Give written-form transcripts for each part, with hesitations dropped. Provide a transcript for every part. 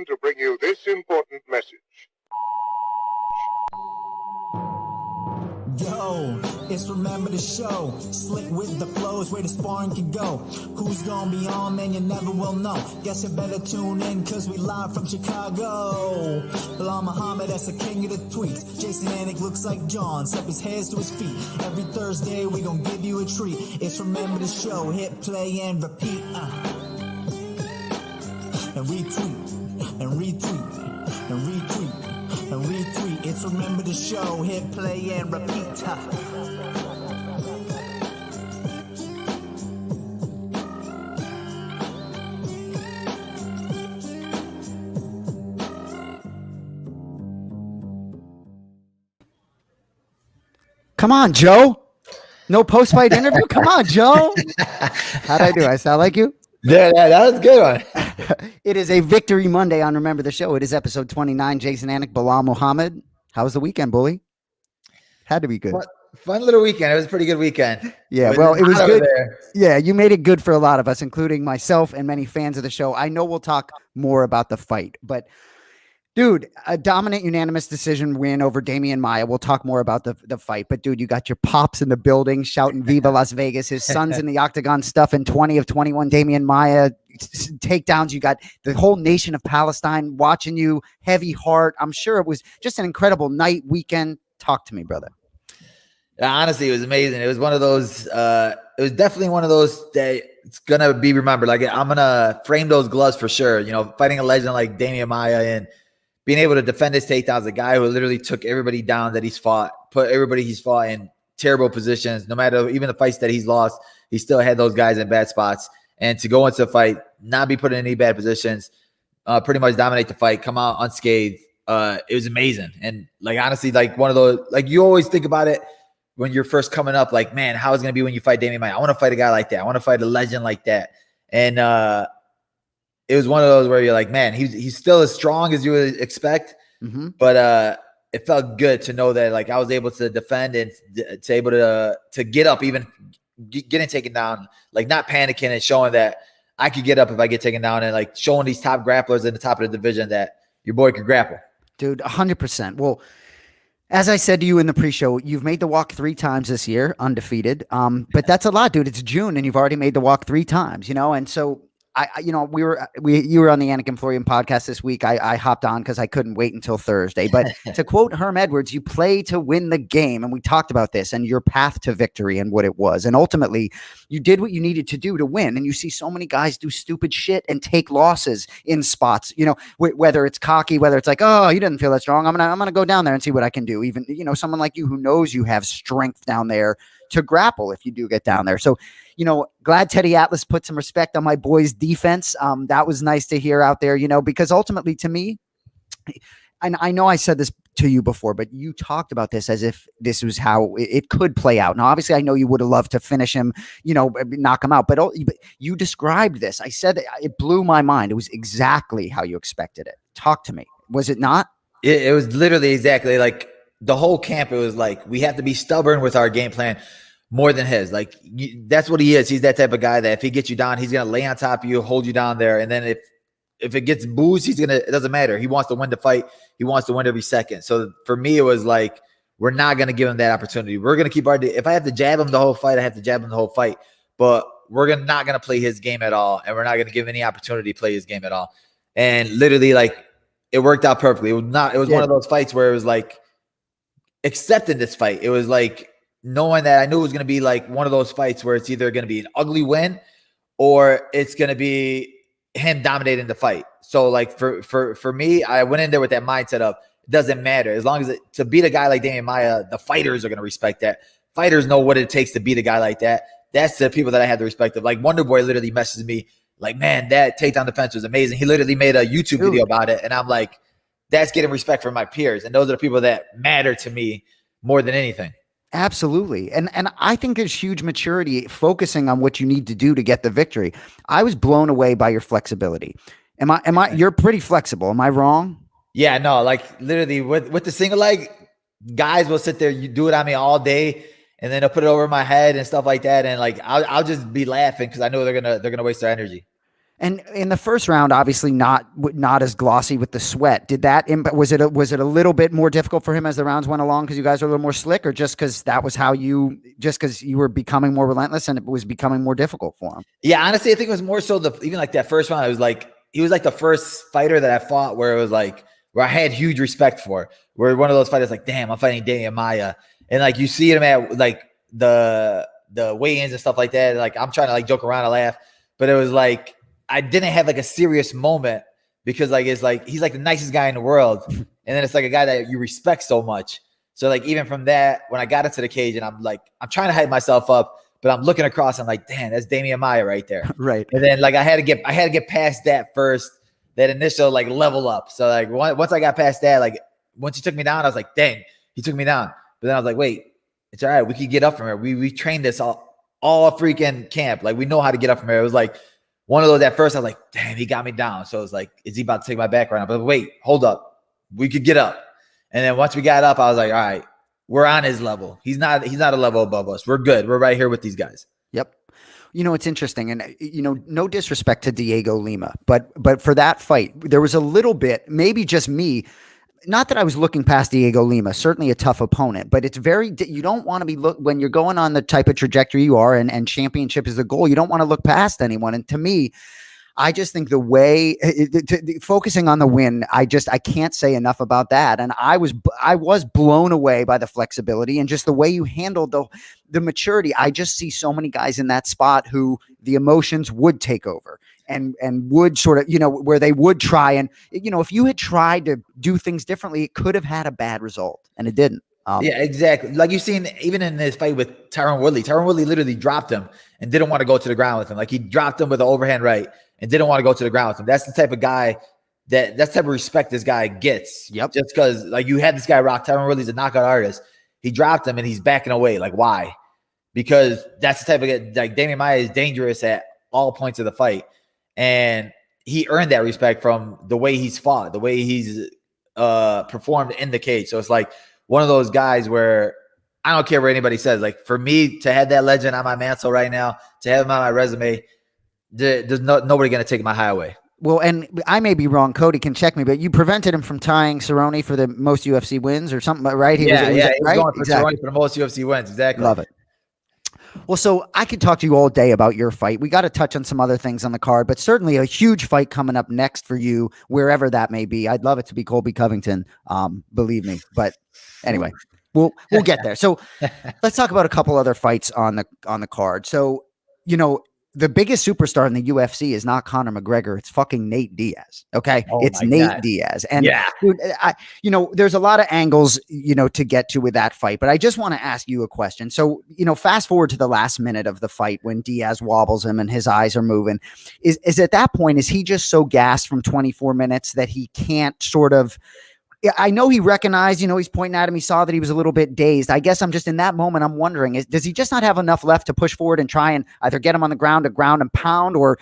on to bring you this important message. Yo, it's Remember the Show. Slick with the flows, where the sparring can go. Who's gonna be on, man, you never will know. Guess you better tune in, cause we live from Chicago. Belal Muhammad, that's the king of the tweets. Jason Anik looks like John, step his hands to his feet. Every Thursday, we gon' give you a treat. It's Remember the Show, hit play and repeat. And retweet, and retweet, and retweet. And retweet, it's Remember the Show, hit play and repeat. Come on, Joe. No post-fight interview? Come on, Joe. How'd I do? I sound like you? Yeah, that was a good one. It is a Victory Monday on Remember the Show. It is episode 29. Jason Anik, Belal Muhammad. How was the weekend, bully? Had to be good. Fun little weekend. It was a pretty good weekend. Yeah, well, it was good. Yeah, you made it good for a lot of us, including myself and many fans of the show. I know we'll talk more about the fight, but dude, a dominant unanimous decision win over Damian Maia. We'll talk more about the fight, but dude, you got your pops in the building shouting Viva Las Vegas. His son's in the octagon stuff in 20 of 21. Damian Maia takedowns. You got the whole nation of Palestine watching you, heavy heart. I'm sure it was just an incredible night, weekend. Talk to me, brother. Yeah, honestly, it was amazing. It was one of those, it was definitely one of those that it's going to be remembered. Like, I'm going to frame those gloves for sure. You know, fighting a legend like Damian Maia and being able to defend his takedowns, a guy who literally took everybody down that he's fought, put everybody he's fought in terrible positions. No matter even the fights that he's lost, he still had those guys in bad spots. And to go into the fight, not be put in any bad positions, pretty much dominate the fight, come out unscathed. It was amazing. And like, honestly, like one of those, like you always think about it when you're first coming up, like, man, how is it going to be when you fight Damian Maia? I want to fight a guy like that. I want to fight a legend like that. And it was one of those where you're like, man, he's still as strong as you would expect. Mm-hmm. But it felt good to know that like I was able to defend and to able to get up, even getting taken down, like not panicking and showing that I could get up if I get taken down, and like showing these top grapplers in the top of the division that your boy could grapple. Dude, 100%. Well, as I said to you in the pre-show, you've made the walk 3 times this year, undefeated. But that's a lot, dude. It's June, and you've already made the walk 3 times, you know? And so, you were on the Anik and Florian podcast this week. I hopped on because I couldn't wait until Thursday. But to quote Herm Edwards, you play to win the game. And we talked about this and your path to victory and what it was. And ultimately, you did what you needed to do to win. And you see so many guys do stupid shit and take losses in spots, you know, whether it's cocky, whether it's like, oh, he doesn't feel that strong. I'm gonna go down there and see what I can do. Even, you know, someone like you who knows you have strength down there to grapple if you do get down there. So, you know, glad Teddy Atlas put some respect on my boy's defense. That was nice to hear out there, you know, because ultimately to me, and I know I said this to you before, but you talked about this as if this was how it could play out. Now, obviously, I know you would have loved to finish him, you know, knock him out, but you described this. I said it blew my mind. It was exactly how you expected it. Talk to me. Was it not? It was literally exactly like the whole camp. It was like, we have to be stubborn with our game plan more than his. Like, that's what he is. He's that type of guy that if he gets you down, he's going to lay on top of you, hold you down there. And then if it gets boozed, it doesn't matter. He wants to win the fight. He wants to win every second. So for me, it was like, we're not going to give him that opportunity. We're going to keep if I have to jab him the whole fight, I have to jab him the whole fight, but we're not going to play his game at all. And we're not going to give any opportunity to play his game at all. And literally, like, it worked out perfectly. It was one of those fights where it was like accepting this fight. It was like, knowing that I knew it was going to be like one of those fights where it's either going to be an ugly win or it's going to be him dominating the fight. So like for me, I went in there with that mindset of it doesn't matter. As long as to beat a guy like Damian Maia, the fighters are going to respect that. Fighters know what it takes to beat a guy like that. That's the people that I have the respect of. Like Wonder Boy literally messaged me like, man, that takedown defense was amazing. He literally made a YouTube video about it. And I'm like, that's getting respect from my peers. And those are the people that matter to me more than anything. Absolutely. And I think there's huge maturity focusing on what you need to do to get the victory. I was blown away by your flexibility. You're pretty flexible. Am I wrong? Yeah, no, like literally with the single leg, guys will sit there, you do it on me all day, and then they'll put it over my head and stuff like that. And like, I'll just be laughing because I know they're going to waste their energy. And in the first round, obviously not as glossy with the sweat. Did that was it a little bit more difficult for him as the rounds went along because you guys were a little more slick, or just because that was just because you were becoming more relentless and it was becoming more difficult for him? Yeah, honestly, I think it was more so even like that first round. It was like he was like the first fighter that I fought where it was like where I had huge respect for. Where one of those fighters like, damn, I'm fighting Damian Maia, and like you see him at like the weigh-ins and stuff like that. Like I'm trying to like joke around and laugh, but it was like I didn't have like a serious moment because like it's like he's like the nicest guy in the world, and then it's like a guy that you respect so much. So like even from that, when I got into the cage and I'm trying to hype myself up, but I'm looking across, I'm like, damn, that's Damian Maia right there. Right. And then like I had to get past that first, that initial like level up. So like once I got past that, like once he took me down, I was like, dang, he took me down. But then I was like, wait, it's all right. We could get up from here. We trained this all freaking camp. Like we know how to get up from here. It was like one of those at first, I was like, damn, he got me down. So it was like, is he about to take my back right now? But wait, hold up. We could get up. And then once we got up, I was like, all right, we're on his level. He's not a level above us. We're good. We're right here with these guys. Yep. You know, it's interesting. And, you know, no disrespect to Diego Lima, but for that fight, there was a little bit, maybe just me, not that I was looking past Diego Lima, certainly a tough opponent, but it's you don't want to be when you're going on the type of trajectory you are and championship is the goal. You don't want to look past anyone. And to me, I just think the way focusing on the win, I can't say enough about that. And I was blown away by the flexibility and just the way you handled the maturity. I just see so many guys in that spot who the emotions would take over and would sort of, you know, where they would try. And, you know, if you had tried to do things differently, it could have had a bad result, and it didn't. Yeah, exactly. Like you've seen even in this fight with Tyron Woodley literally dropped him and didn't want to go to the ground with him. Like he dropped him with an overhand right and didn't want to go to the ground with him. That's the type of guy that's the type of respect this guy gets. Yep. Just because like you had this guy rock. Tyron Woodley's a knockout artist. He dropped him and he's backing away. Like why? Because that's the type of guy, like Damian Maia is dangerous at all points of the fight. And he earned that respect from the way he's fought, the way he's performed in the cage. So it's like one of those guys where I don't care what anybody says. Like for me to have that legend on my mantle right now, to have him on my resume, there's nobody going to take my high away. Well, and I may be wrong. Cody can check me, but you prevented him from tying Cerrone for the most UFC wins or something, right? He was right? Going for exactly. Cerrone for the most UFC wins. Exactly. Love it. Well, so I could talk to you all day about your fight. We got to touch on some other things on the card, but certainly a huge fight coming up next for you, wherever that may be. I'd love it to be Colby Covington, believe me. But anyway, we'll get there. So let's talk about a couple other fights on the card. So, you know, the biggest superstar in the UFC is not Conor McGregor. It's fucking Nate Diaz. Okay. It's Nate Diaz. And dude, you know, there's a lot of angles, you know, to get to with that fight, but I just want to ask you a question. So, you know, fast forward to the last minute of the fight when Diaz wobbles him and his eyes are moving. Is at that point, is he just so gassed from 24 minutes that he can't sort of, I know he recognized, you know, he's pointing at him. He saw that he was a little bit dazed. I guess I'm just in that moment. I'm wondering, does he just not have enough left to push forward and try and either get him on the ground to ground and pound, or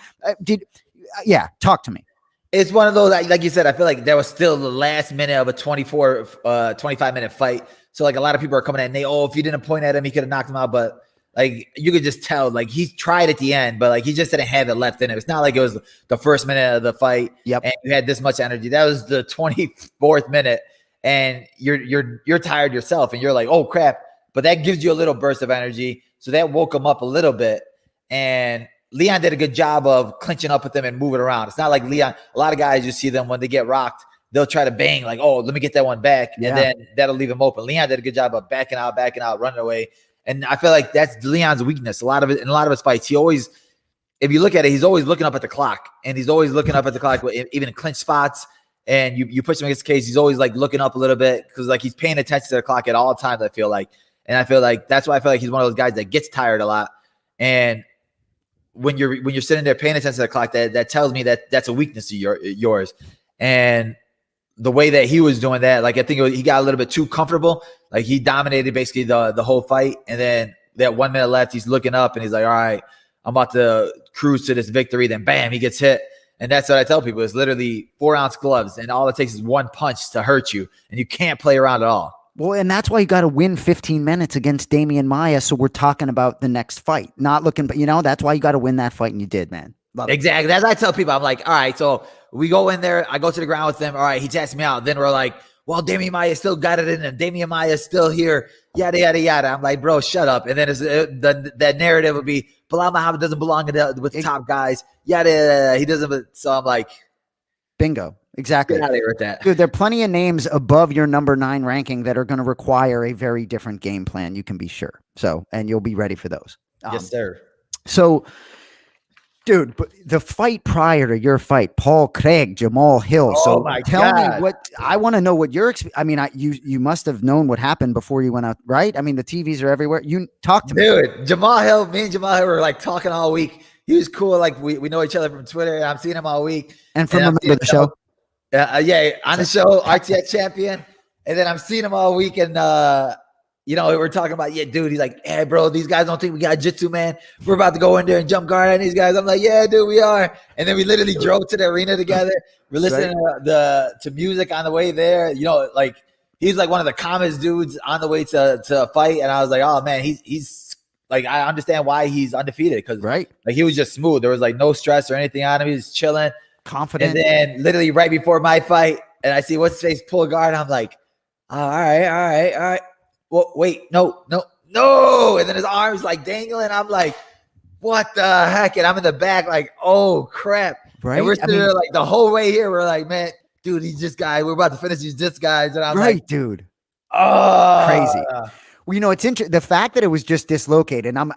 talk to me. It's one of those, like you said, I feel like that was still the last minute of a 25-minute fight. So like a lot of people are coming at and if you didn't point at him, he could have knocked him out. But like you could just tell, like he tried at the end, but like he just didn't have it left in him. It's not like it was the first minute of the fight. Yep. And you had this much energy. That was the 24th minute, and you're tired yourself, and you're like, oh crap. But that gives you a little burst of energy. So that woke him up a little bit. And Leon did a good job of clinching up with them and moving around. It's not like Leon. A lot of guys, you see them when they get rocked, they'll try to bang like, oh, let me get that one back. Yeah. And then that'll leave him open. Leon did a good job of backing out, running away. And I feel like that's Leon's weakness. In a lot of his fights, he always, if you look at it, he's always looking up at the clock, and he's always looking up at the clock, even in clinch spots. And you push him against the cage, he's always like looking up a little bit because like he's paying attention to the clock at all times. I feel like, and I feel like that's why I feel like he's one of those guys that gets tired a lot. And when you're sitting there paying attention to the clock, that tells me that that's a weakness of yours. And the way that he was doing that, like I think he got a little bit too comfortable. Like he dominated basically the whole fight, and then that 1 minute left, he's looking up and he's like, all right, I'm about to cruise to this victory. Then bam, he gets hit. And that's what I tell people. It's literally 4-ounce gloves, and all it takes is one punch to hurt you, and you can't play around at all. Well, and that's why you got to win 15 minutes against Damian Maia. So we're talking about the next fight, not looking, but you know, that's why you got to win that fight, and you did, man. Love it. Exactly. That's what I tell people. I'm like, all right, so we go in there. I go to the ground with them. All right, he chats me out. Then we're like, well, Damian Maya still got it in him. Damian Maya is still here. Yada, yada, yada. I'm like, bro, shut up. And then that narrative would be, Belal Muhammad doesn't belong with the top guys. Yada, yada, he doesn't. So I'm like, bingo. Exactly. Get out of here with that. Dude, there are plenty of names above your number 9 ranking that are going to require a very different game plan. You can be sure. So, and you'll be ready for those. Yes, sir. So, dude, but the fight prior to your fight, Paul Craig, Jamal Hill. Oh So my tell God. me what I want to know. What your I mean, you must have known what happened before you went out, right? I mean, the TVs are everywhere. You talk to me, Dude. Jamal Hill, me and Jamal Hill were like talking all week. He was cool. Like we know each other from Twitter. And I'm seeing him all week. and from Remember the Show. Yeah, on the show, RTS champion. And then I'm seeing him all week. And, we're talking about, yeah, dude. He's like, hey, bro, these guys don't think we got jitsu, man. We're about to go in there and jump guard on these guys. I'm like, yeah, dude, we are. And then we literally drove to the arena together. We're listening to music on the way there. Like he's like one of the calmest dudes on the way to a fight. And I was like, oh, man, he's like, I understand why he's undefeated because like he was just smooth. There was like no stress or anything on him. He was chilling. Confident. And then literally right before my fight, and I see what's his face pull guard. I'm like, all right. Well, wait, no. And then his arms like dangling. I'm like, what the heck? And I'm in the back like, oh crap. Right. And we're sitting there like the whole way here. We're like, man, dude, we're about to finish these guys. And I'm like, dude. Oh, Crazy. Well, it's interesting. The fact that it was just dislocated, and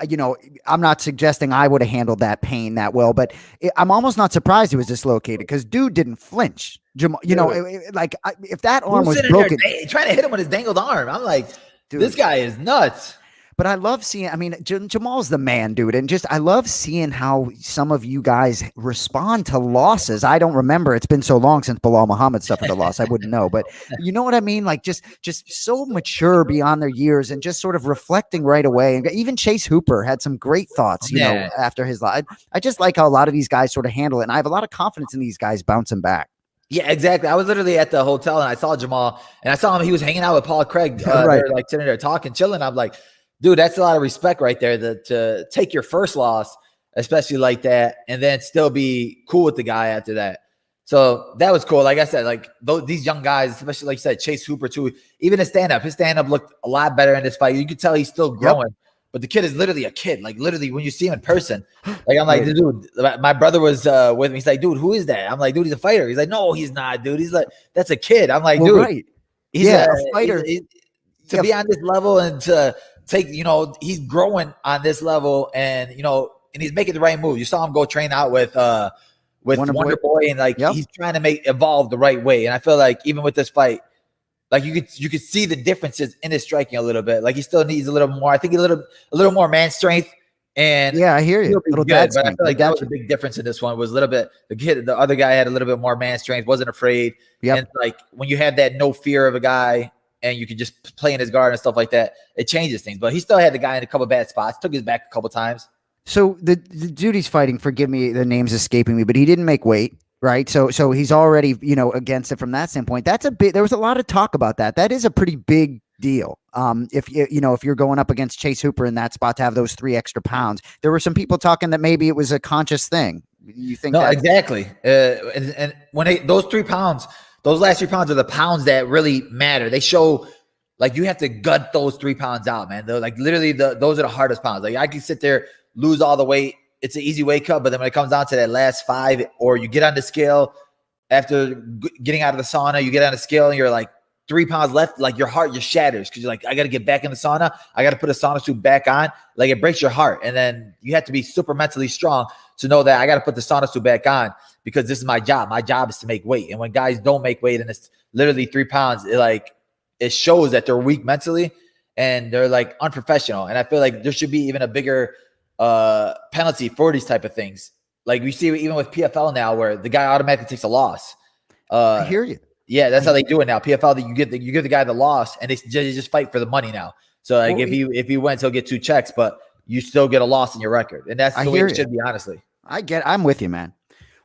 I'm not suggesting I would have handled that pain that well, but I'm almost not surprised it was dislocated because dude didn't flinch. If that arm was broken, trying to hit him with his dangled arm. I'm like, dude, this guy is nuts. But I love seeing, Jamal's the man, dude. And I love seeing how some of you guys respond to losses. I don't remember. It's been so long since Belal Muhammad suffered a loss. I wouldn't know. But you know what I mean? Like just so mature beyond their years and just sort of reflecting right away. And even Chase Hooper had some great thoughts, after his life. I just like how a lot of these guys sort of handle it. And I have a lot of confidence in these guys bouncing back. Yeah, exactly. I was literally at the hotel and I saw Jamal and I saw him. He was hanging out with Paul Craig. They were like sitting there talking, chilling. I'm like, dude, that's a lot of respect right there to take your first loss, especially like that, and then still be cool with the guy after that. So that was cool. Like I said, like these young guys, especially like you said, Chase Hooper too, even his stand-up looked a lot better in this fight. You could tell he's still growing, but the kid is literally a kid. Like literally when you see him in person, like I'm like, dude, my brother was with me. He's like, dude, who is that? I'm like, dude, he's a fighter. He's like, no, he's not, dude. He's like, that's a kid. I'm like, dude, he's a fighter. To be on this level and to take, he's growing on this level and, and he's making the right move. You saw him go train out with Wonder Boy and like, he's trying to evolve the right way. And I feel like even with this fight, like you could see the differences in his striking a little bit. Like he still needs a little more, I think a little more man strength. And yeah, I hear you. But I feel like that was a big difference in this one. Was a little bit the other guy had a little bit more man strength, wasn't afraid. And like when you have that no fear of a guy and you could just play in his guard and stuff like that, it changes things. But he still had the guy in a couple of bad spots, took his back a couple of times. So the dude he's fighting, forgive me, the name's escaping me, but he didn't make weight, right? So he's already, against it from that standpoint. That's there was a lot of talk about that. That is a pretty big deal. If you're going up against Chase Hooper in that spot to have those 3 extra pounds, there were some people talking that maybe it was a conscious thing. You think? No, exactly. And when those 3 pounds, those last 3 pounds are the pounds that really matter. They show like you have to gut those 3 pounds out, man. They're like literally those are the hardest pounds. Like I can sit there, lose all the weight. It's an easy weight cut. But then when it comes down to that last 5, or you get on the scale after getting out of the sauna, you get on the scale and you're like 3 pounds left, like your heart just shatters because you're like, I got to get back in the sauna. I got to put a sauna suit back on. Like it breaks your heart. And then you have to be super mentally strong to know that I got to put the sauna suit back on because this is my job. My job is to make weight. And when guys don't make weight and it's literally 3 pounds, it shows that they're weak mentally and they're like unprofessional. And I feel like there should be even a bigger penalty for these type of things. Like we see even with PFL now where the guy automatically takes a loss. I hear you. Yeah, that's how they do it now. PFL, you give the guy the loss, and they just fight for the money now. So like if he wins, he'll get 2 checks, but you still get a loss in your record, and that's the way it should be. Honestly, I'm with you, man.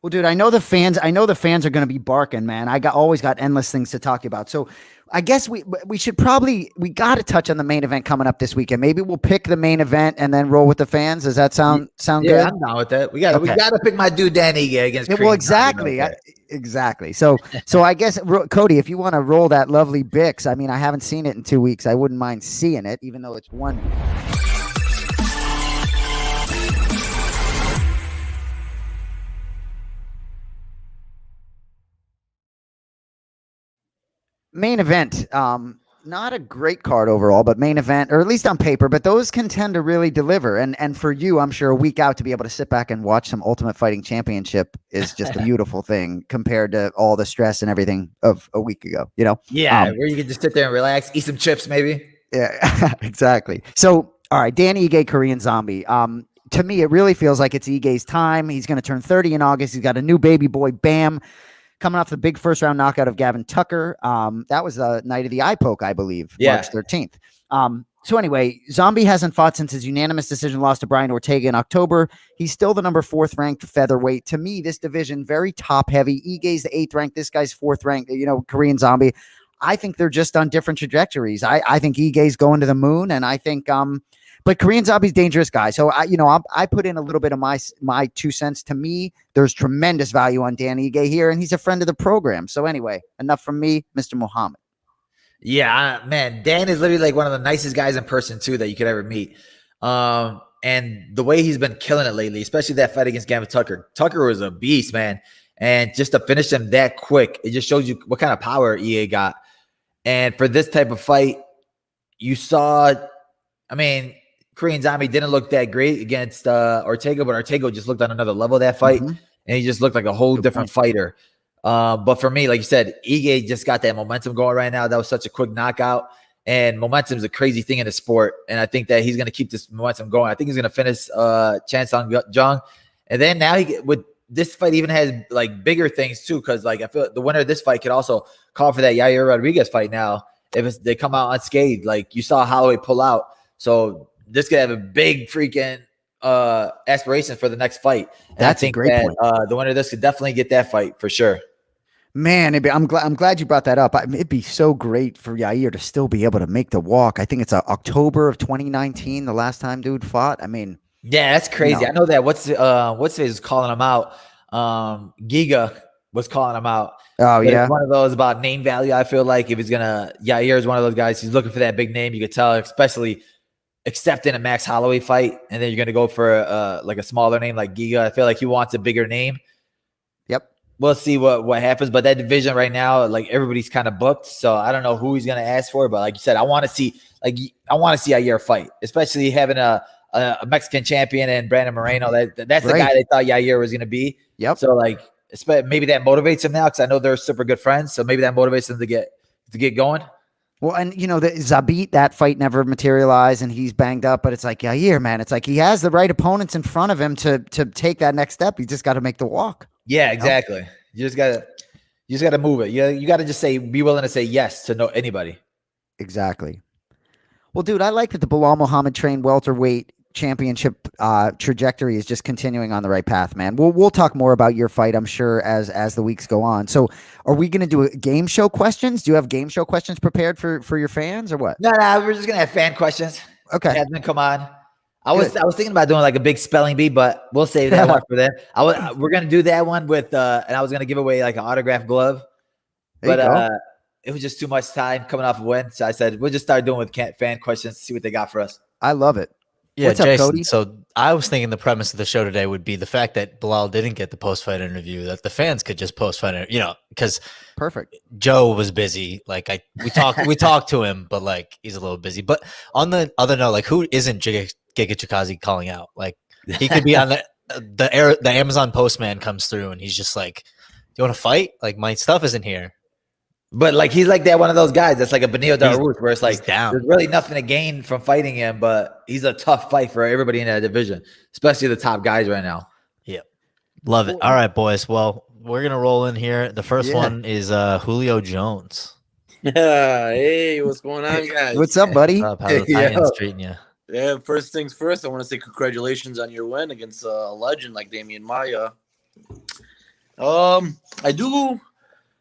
Well, dude, I know the fans are going to be barking, man. Always got endless things to talk about. So I guess we should probably got to touch on the main event coming up this weekend. Maybe we'll pick the main event and then roll with the fans. Does that sound Yeah, good? I'm down with that. We got to pick my dude Danny against. Well, exactly, exactly. So I guess Cody, if you want to roll that lovely Bix, I mean, I haven't seen it in 2 weeks. I wouldn't mind seeing it, even though it's one. Main event, not a great card overall, but main event, or at least on paper, but those can tend to really deliver. And for you, I'm sure a week out to be able to sit back and watch some Ultimate Fighting Championship is just a beautiful thing compared to all the stress and everything of a week ago, you know? Yeah, where you can just sit there and relax, eat some chips maybe. Yeah, exactly. So, all right, Danny Ige, Korean Zombie. To me, it really feels like it's Ige's time. He's going to turn 30 in August. He's got a new baby boy, Bam, coming off the big first round knockout of Gavin Tucker. That was the night of the eye poke, I believe, March 13th. So anyway, Zombie hasn't fought since his unanimous decision loss to Brian Ortega in October. He's still the number 4th ranked featherweight. To me, this division, very top heavy. Ige's the 8th ranked. This guy's 4th ranked, Korean Zombie. I think they're just on different trajectories. I think Ige's going to the moon, and I think, but Korean Zombie's dangerous guy. So I put in a little bit of my 2 cents. To me, there's tremendous value on Dan Ige here, and he's a friend of the program. So anyway, enough from me, Mr. Muhammad. Yeah, man, Dan is literally like one of the nicest guys in person too that you could ever meet. And the way he's been killing it lately, especially that fight against Gavin Tucker. Tucker was a beast, man. And just to finish him that quick, it just shows you what kind of power EA got. And for this type of fight, you saw, Korean Zombie didn't look that great against Ortega, but Ortega just looked on another level that fight, and he just looked like a whole different fighter. But for me, like you said, Ige just got that momentum going right now. That was such a quick knockout, and momentum is a crazy thing in the sport. And I think that he's going to keep this momentum going. I think he's going to finish Chan Sung Jung, and then now with this fight even has like bigger things too, because like I feel the winner of this fight could also call for that Yair Rodriguez fight now if they come out unscathed. Like you saw Holloway pull out, so this could have a big freaking aspiration for the next fight. And That's a great point. The winner of this could definitely get that fight for sure. Man, I'm glad you brought that up. It'd be so great for Yair to still be able to make the walk. I think it's October of 2019, the last time dude fought. I mean, yeah, that's crazy. I know that what's his calling him out. Giga was calling him out. Oh, but yeah. It's one of those about name value. I feel like if he's Yair is one of those guys. He's looking for that big name. You could tell, especially accepting a Max Holloway fight, and then you're gonna go for like a smaller name like Giga. I feel like he wants a bigger name. Yep. We'll see what happens. But that division right now, like everybody's kind of booked. So I don't know who he's gonna ask for. But like you said, I want to see Yair fight, especially having a Mexican champion and Brandon Moreno. That's the guy they thought Yair was gonna be. Yep. So like maybe that motivates him now because I know they're super good friends. So maybe that motivates him to get going. Well, and the Zabit, that fight never materialized, and he's banged up. But it's like Yair, man. It's like he has the right opponents in front of him to take that next step. He just got to make the walk. Yeah, exactly. You just gotta move it. You gotta just be willing to say yes to anybody. Exactly. Well, dude, I like that the Belal Muhammad trained welterweight championship trajectory is just continuing on the right path, man. We'll talk more about your fight, I'm sure, as the weeks go on. So are we going to do game show questions? Do you have game show questions prepared for your fans or what? No, we're just gonna have fan questions. Okay. Have them come on. I was thinking about doing like a big spelling bee, but we'll save that one for them. We're gonna do that one with and I was gonna give away like an autographed glove, but it was just too much time coming off a win. So I said we'll just start doing with fan questions, see what they got for us. I love it. Yeah, What's up, Jason, Cody? so I was thinking the premise of the show today would be the fact that Belal didn't get the post-fight interview, that the fans could just post-fight, because Perfect. Joe was busy. Like we talked to him, but like he's a little busy. But on the other note, like who isn't Giga Chikazi calling out? Like he could be on the Amazon postman comes through and he's just like, "Do you want to fight? Like my stuff isn't here." But like he's like that one of those guys that's like a Benio Daraouz where it's like down. There's really nothing to gain from fighting him, but he's a tough fight for everybody in that division, especially the top guys right now. Yep. Love it. All right, boys. Well, we're gonna roll in here. The first one is Julio Jones. Yeah. Hey, what's going on, guys? What's up, buddy? How's the Titans treating you? Yeah, first things first, I want to say congratulations on your win against a legend like Damian Maia. I do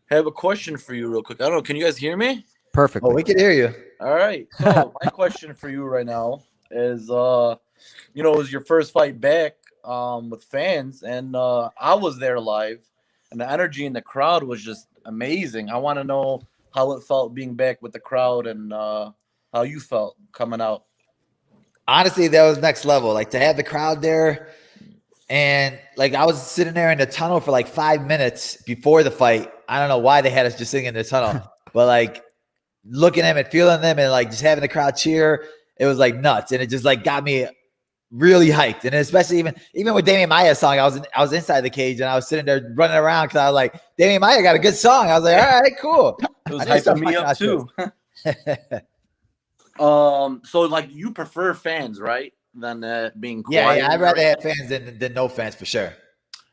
have a question for you real quick. I don't know. Can you guys hear me? perfectly. Oh, we can hear you. All right. So my question for you right now is, it was your first fight back with fans, and I was there live, and the energy in the crowd was just amazing. I want to know how it felt being back with the crowd and how you felt coming out. Honestly, that was next level. Like to have the crowd there, and like I was sitting there in the tunnel for like 5 minutes before the fight. I don't know why they had us just sitting in the tunnel, but like looking at them and feeling them and like just having the crowd cheer, it was like nuts. And it just like got me really hyped. And especially even with Damian Maya's song, I was inside the cage and I was sitting there running around because I was like, Damian Maya got a good song. I was like, all right, cool. It was hyping me up too. So like you prefer fans, right? Than being quiet. Yeah, I'd rather have fans than no fans for sure.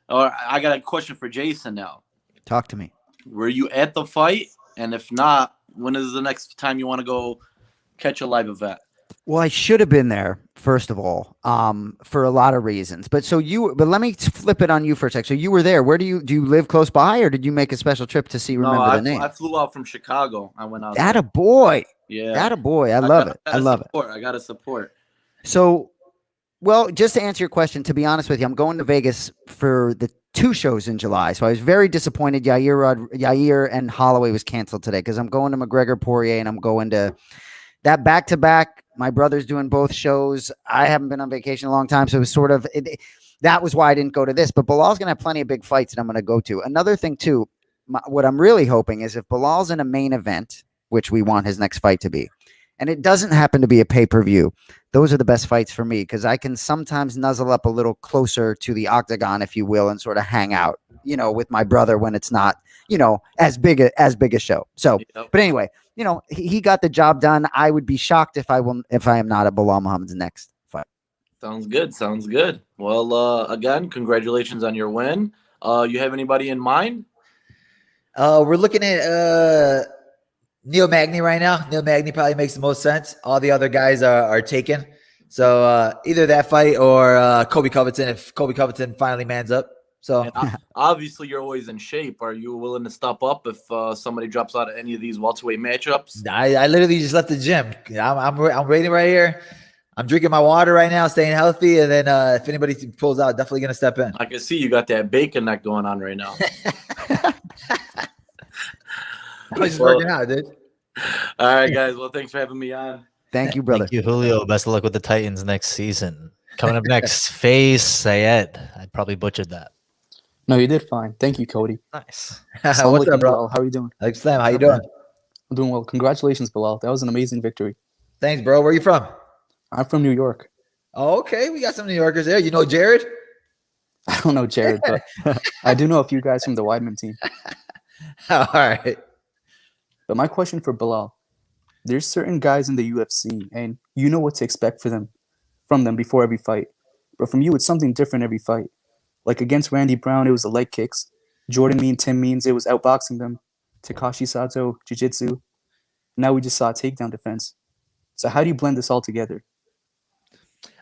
I got a question for Jason now. Talk to me. Were you at the fight? And if not, when is the next time you want to go catch a live event? Well, I should have been there, first of all, for a lot of reasons. But let me flip it on you for a sec. So you were there. Where do you live close by, or did you make a special trip to remember the name? I flew out from Chicago. I went out. That a boy. Yeah. That a boy. I love it. I love it. I got to support. So, well, just to answer your question, to be honest with you, I'm going to Vegas for the 2 shows in July. So I was very disappointed. Yair and Holloway was canceled today because I'm going to McGregor Poirier and I'm going to that back-to-back. My brother's doing both shows. I haven't been on vacation in a long time. So it was sort of that was why I didn't go to this. But Belal's going to have plenty of big fights that I'm going to go to. Another thing, too, what I'm really hoping is if Belal's in a main event, which we want his next fight to be, and it doesn't happen to be a pay-per-view, those are the best fights for me because I can sometimes nuzzle up a little closer to the octagon, if you will, and sort of hang out, with my brother when it's not, as big a show. So, But anyway, he got the job done. I would be shocked if I am not at Belal Muhammad's next fight. Sounds good. Well, again, congratulations on your win. You have anybody in mind? We're looking at Neil Magny right now. Neil Magny probably makes the most sense. All the other guys are taken. So either that fight or Kobe Covington if Kobe Covington finally mans up. So obviously you're always in shape. Are you willing to step up if somebody drops out of any of these welterweight matchups? I literally just left the gym. I'm waiting right here. I'm drinking my water right now, staying healthy. And then if anybody pulls out, definitely going to step in. I can see you got that bacon neck going on right now. I was just working out, dude. All right, guys. Well, thanks for having me on. Thank you, brother. Thank you, Julio. Best of luck with the Titans next season. Coming up next, FaZe Sayed. I probably butchered that. No, you did fine. Thank you, Cody. Nice. What's up, bro? Bilal. How are you doing? Like Slam, how you doing? I'm doing well. Congratulations, Bilal. That was an amazing victory. Thanks, bro. Where you from? I'm from New York. Oh, okay. We got some New Yorkers there. You know Jared? I don't know Jared, but I do know a few guys from the Weidman team. All right. But my question for Bilal, there's certain guys in the UFC, and you know what to expect from them before every fight. But from you, it's something different every fight. Like against Randy Brown, it was the leg kicks. Jordan Mean, Tim Means, it was outboxing them. Takashi Sato, jiu-jitsu. Now we just saw takedown defense. So how do you blend this all together?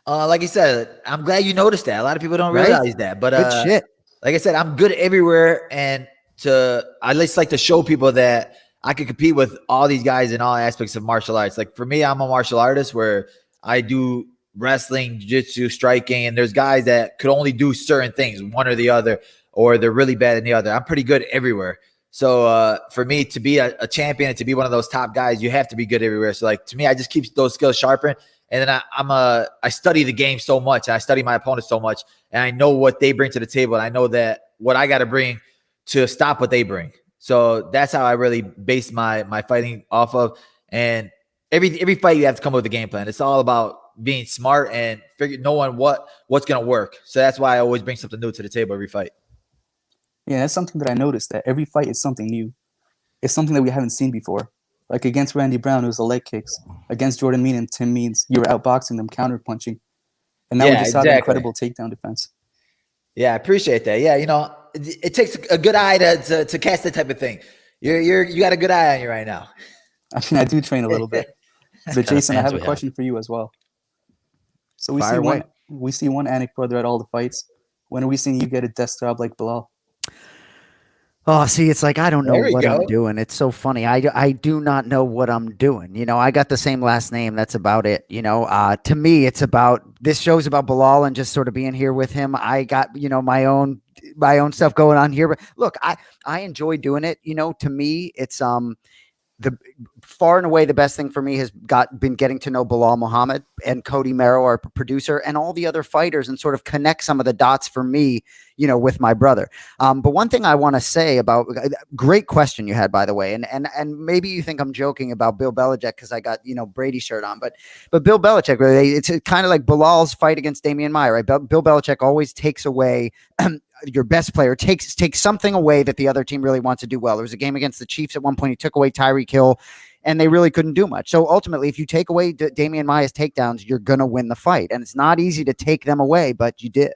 Like you said, I'm glad you noticed that. A lot of people don't realize that. But Good shit. like I said, I'm good everywhere, and I just like to show people that I can compete with all these guys in all aspects of martial arts. Like for me, I'm a martial artist where I do wrestling, jiu-jitsu, striking, and there's guys that could only do certain things, one or the other, or they're really bad in the other. I'm pretty good everywhere. So for me to be a champion and to be one of those top guys, you have to be good everywhere. So like to me, I just keep those skills sharpened. And then I study the game so much. And I study my opponents so much. And I know what they bring to the table. And I know that what I got to bring to stop what they bring. So that's how I really base my fighting off of. And every fight you have to come up with a game plan. It's all about being smart and knowing what's going to work. So that's why I always bring something new to the table every fight. Yeah, that's something that I noticed, that every fight is something new. It's something that we haven't seen before. Like against Randy Brown, it was the leg kicks. Against Jordan Mean and Tim Means, you were outboxing them, counter-punching. And now we just saw the incredible takedown defense. Yeah, I appreciate that. Yeah, it takes a good eye to catch that type of thing. You got a good eye on you right now. I mean, I do train a little bit. But Jason, I have a question for you as well. So we see one Anik brother at all the fights. When are we seeing you get a desk job like Belal? Oh, see, it's like I don't know There we what I'm go. doing. It's so funny. I do not know what I'm doing. I got the same last name. That's about it. To me, it's about this show's about Belal and just sort of being here with him. I got my own stuff going on here. But look, I enjoy doing it. To me, it's the far and away the best thing for me has been getting to know Belal Muhammad and Cody Merrow, our producer, and all the other fighters, and sort of connect some of the dots for me, with my brother. But one thing I want to say about great question you had, by the way, and maybe you think I'm joking about Bill Belichick because I got Brady shirt on, but Bill Belichick, really, it's kind of like Bilal's fight against Damian Maya, right? Bill Belichick always takes away. Your best player takes something away that the other team really wants to do well. There was a game against the Chiefs at one point. He took away Tyreek Hill, and they really couldn't do much. So ultimately, if you take away Damian Maya's takedowns, you're going to win the fight. And it's not easy to take them away, but you did.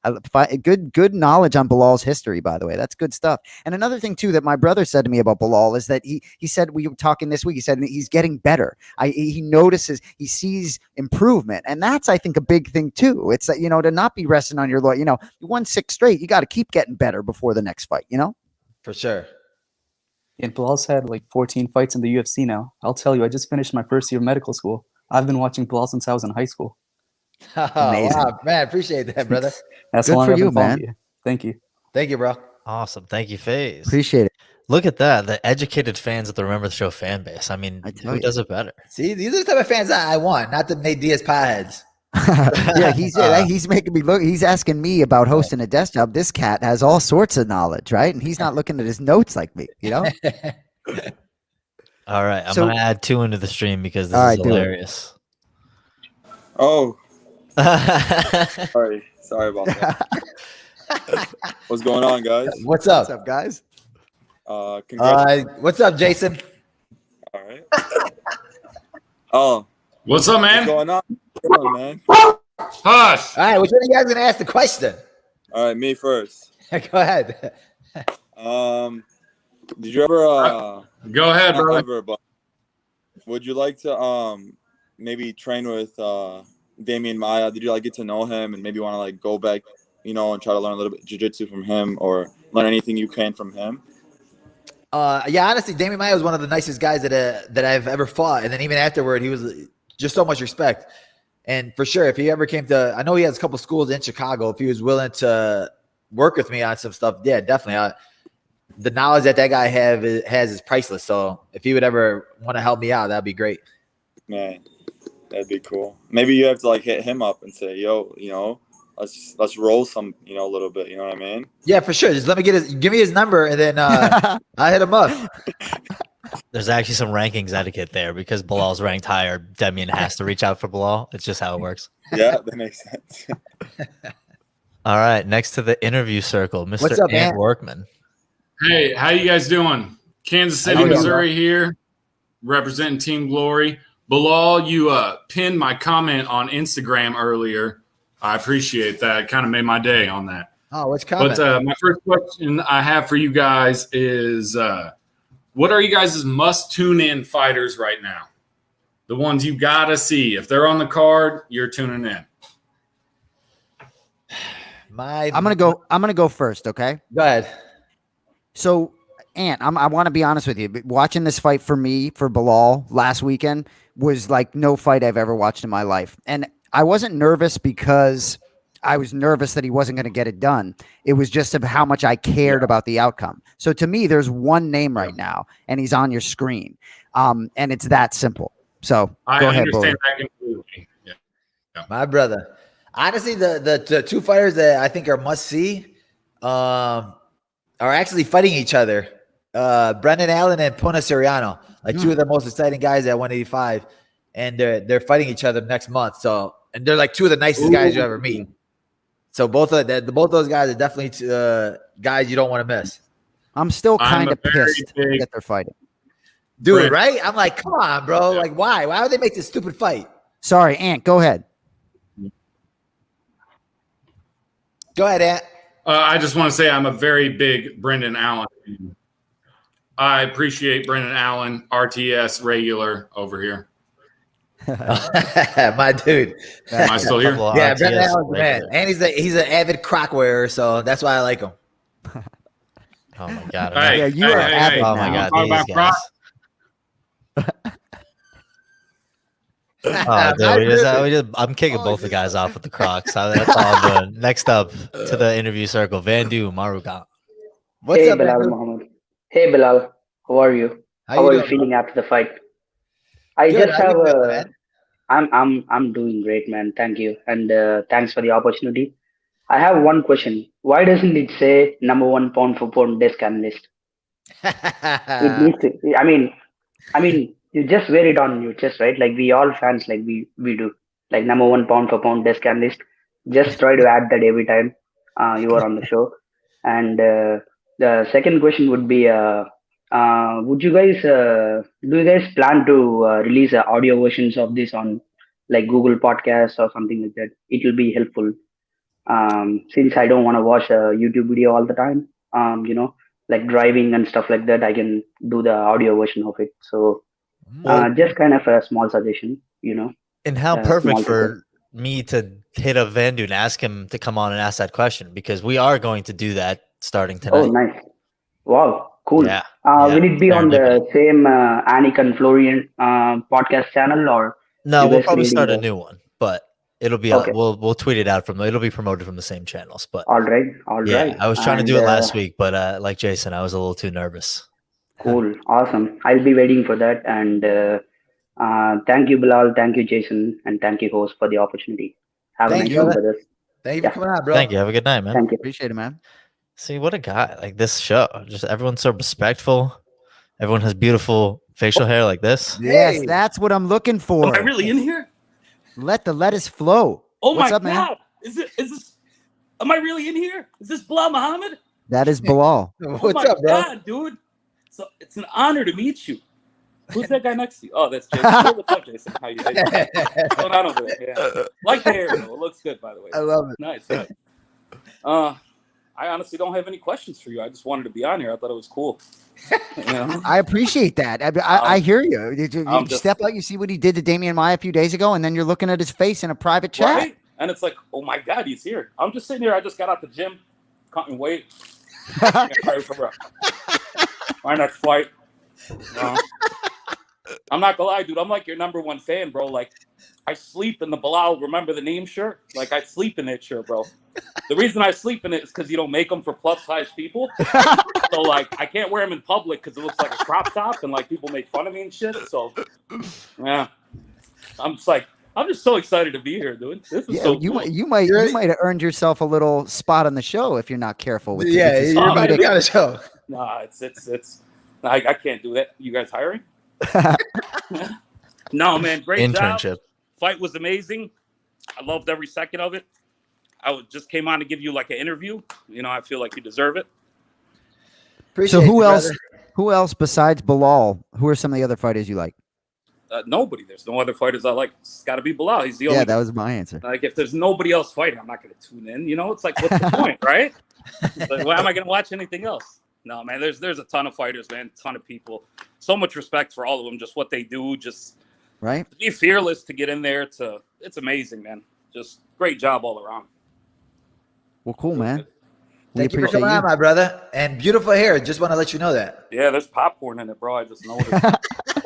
Good knowledge on Bilal's history, by the way. That's good stuff. And another thing, too, that my brother said to me about Belal is that he said, we were talking this week, he said he's getting better. He notices, he sees improvement. And that's, I think, a big thing, too. It's that, to not be resting on your you won 6 straight. You got to keep getting better before the next fight, For sure. And Bilal's had like 14 fights in the UFC now. I'll tell you, I just finished my first year of medical school. I've been watching Belal since I was in high school. Oh, Amazing. wow, man, appreciate that, brother. That's Good how long for I've been you, following man. you. Thank you. Thank you, bro. Awesome. Thank you, FaZe. Appreciate it. Look at that. The educated fans of the Remember the Show fan base. I mean, I tell who you. does it better? See, these are the type of fans I want, not the Nate Diaz pieheads. Yeah, he's making me look. He's asking me about hosting a desk job. This cat has all sorts of knowledge, right? And he's not looking at his notes like me, All right. I'm So- going to add 2 into the stream because this All is right, do it. hilarious. Oh, sorry about that. What's going on, guys? What's up? What's up, guys? Congrats. What's up, Jason? All right. Oh, What's up, what's man? going on? What's going on, man? Hush. All right, which one of you guys gonna ask the question? All right, me first. Go ahead. Did you ever Go ahead, not brother. ever, but would you like to maybe train with Damian Maya? Did you get to know him and maybe want to go back, and try to learn a little bit jiu-jitsu from him or learn anything you can from him? Yeah, honestly, Damian Maya was one of the nicest guys that I've ever fought, and then even afterward, he was just so much respect. And for sure, if he ever came to, I know he has a couple schools in Chicago. If he was willing to work with me on some stuff, yeah, definitely. The knowledge that guy has is priceless. So if he would ever want to help me out, that'd be great. Man, that'd be cool. Maybe you have to hit him up and say, yo, let's roll some, a little bit. You know what I mean? Yeah, for sure. Just give me his number, and then I hit him up. There's actually some rankings etiquette there because Bilal's ranked higher. Demian has to reach out for Belal. It's just how it works. Yeah, that makes sense. All right. Next to the interview circle, Mr. What's up, Ant man? Workman. Hey, how you guys doing? Kansas City, How you doing, Missouri here, representing Team Glory. Bilal, you pinned my comment on Instagram earlier. I appreciate that. It kind of made my day on that. Oh, what's coming? But my first question I have for you guys is what are you guys' must tune in fighters right now? The ones you got to see. If they're on the card, you're tuning in. I'm gonna go first. Okay. Go ahead. So, Ant, I want to be honest with you. But watching this fight for me, for Belal last weekend, was like no fight I've ever watched in my life. And I wasn't nervous because I was nervous that he wasn't going to get it done. It was just about how much I cared about the outcome. So to me, there's one name right now, and he's on your screen. And it's that simple. So go ahead, understand Bully. that completely. Yeah. My brother. Honestly, the 2 fighters that I think are must see are actually fighting each other. Brendan Allen and Puna Soriano, 2 of the most exciting guys at 185, and they're fighting each other next month. So, and they're 2 of the nicest guys you ever meet. So both those guys are definitely guys you don't want to miss. I'm still I'm kind a of very pissed big- that they're fighting. Dude, Right. right? I'm like, come on, bro. Yeah. Why? Why would they make this stupid fight? Sorry, Ant, go ahead. Go ahead, Ant. I just want to say I'm a very big Brendan Allen fan. I appreciate Brendan Allen, RTS regular over here. My dude. Am I still here? Couple of Yeah, RTS Brendan Allen's the man. regular. And he's an avid crock wearer, so that's why I like him. Oh my god. Hey, Yeah, you are avid Oh now. my god, Talk these about guys. Oh, dude, I'm kicking both the guys off with the Crocs. That's all I'm doing. Next up to the interview circle, Vandu Marugan. What's Hey up, Belal man? Muhammad. Hey Belal, how are you? How How you are you doing, bro? feeling after the fight? I Good. just How you have feeling, a. man? I'm doing great, man. Thank you, and thanks for the opportunity. I have one question. Why doesn't it say number one pound for pound desk analyst? It needs to. I mean, you just wear it on your chest, right? Like we all fans, like we do. Like number one pound for pound desk analyst. Just try to add that every time you are on the show. And the second question would be, would you guys do you guys plan to release audio versions of this on like Google Podcasts or something like that? It will be helpful. Since I don't want to watch a YouTube video all the time. Like driving and stuff like that, I can do the audio version of it. So Well, just kind of a small suggestion, and how a perfect small request. for me to hit up Vandu and ask him to come on and ask that question, because we are going to do that starting Oh, tonight. nice. Wow, cool. Yeah. Yeah, Will it be on serendipity. the same Anik and Florian podcast channel, or No, you we'll guys probably creating start a the? new one, but it'll be Okay, we'll tweet it out from it'll be promoted from the same channels. But all right, all yeah, right. I was trying to And do it last week, but like Jason, I was a little too nervous. cool, awesome. I'll be waiting for that. And thank you, Bilal. Thank you, Jason, and thank you, host, for the opportunity. Have a Thank nice you, day, brother. brothers. Thank you for Yeah, coming on, bro. Thank you. Have a good night, man. thank you. Appreciate it, man. See, what a guy. Like this show. Just everyone's so respectful. Everyone has beautiful facial hair like this. Yes, Hey. that's what I'm looking Am for. I really in here? Let the lettuce flow. Oh What's my up, man? god! Is this? Am I really in here? Is this Belal Muhammad? That is Bilal. Oh What's my up, bro? god, dude! So it's an honor to meet you. Who's that guy next to you? Oh, that's Jason. Hey, what's up, Jason? How you doing? What's going on over there? Yeah. Like the hair, though. It looks good, by the way. I love it. Nice. I honestly don't have any questions for you. I just wanted to be on here. I thought it was cool. You know? I appreciate that. I hear you. You I'm just- step out, you see what he did to Damian Maya a few days ago, and then you're looking at his face in a private chat. Right? And it's like, oh my god, he's here. I'm just sitting here. I just got out the gym, cutting weight. Ready for my next flight. I'm not gonna lie, dude. I'm like your number one fan, bro. Like, I sleep in the Bilal Remember the Name shirt. Like, I sleep in that shirt, bro. The reason I sleep in it is because you don't make them for plus size people. So, like, I can't wear them in public because it looks like a crop top and, like, people make fun of me and shit. So, yeah. I'm just so excited to be here, dude. This is Yeah, so you cool. might have earned yourself a little spot on the show if you're not careful with Yeah, with you're about to comedic- be on the show. Nah, I can't do that. You guys hiring? No, man. Great job. Internship. Fight was amazing. I loved every second of it. Just came on to give you like an interview. You know, I feel like you deserve it. Appreciate So who you, else? brother. Who else besides Bilal? Who are some of the other fighters you like? Nobody. There's no other fighters I like. It's got to be Belal. He's the Yeah, only. that was my answer. Like, if there's nobody else fighting, I'm not going to tune in. You know, it's like, what's the point, right? Like, why am I going to watch anything else? No, man. There's a ton of fighters, man. A ton of people. So much respect for all of them. Just what they do. Just Right? to be fearless to get in there. It's amazing, man. Just great job all around. Well, cool, man. We Thank you for appreciate coming on, my brother. And beautiful hair. Just want to let you know that. Yeah, there's popcorn in it, bro. I just noticed.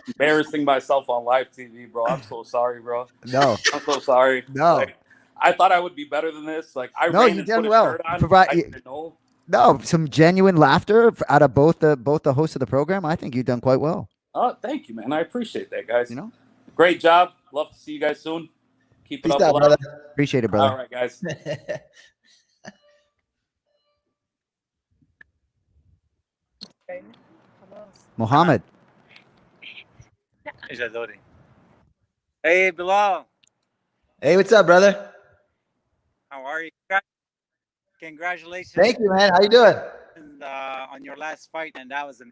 Embarrassing myself on live TV, bro. I'm so sorry, bro. No, I'm so sorry. No. Like, I thought I would be better than this. Like, I No, ran you and done put a well. shirt on. Provide- I didn't know. no, some genuine laughter out of both the hosts of the program. I think you've done quite well. Oh, thank you, man. I appreciate that, guys. You know, Great job. Love to see you guys soon. Keep it Peace up, out, Bilal. brother. appreciate it, brother. All right, guys. Muhammad. Hey, Bilal, Hey, what's up, brother? how are you? Congratulations Thank you, man. How you doing? on your last fight, and that was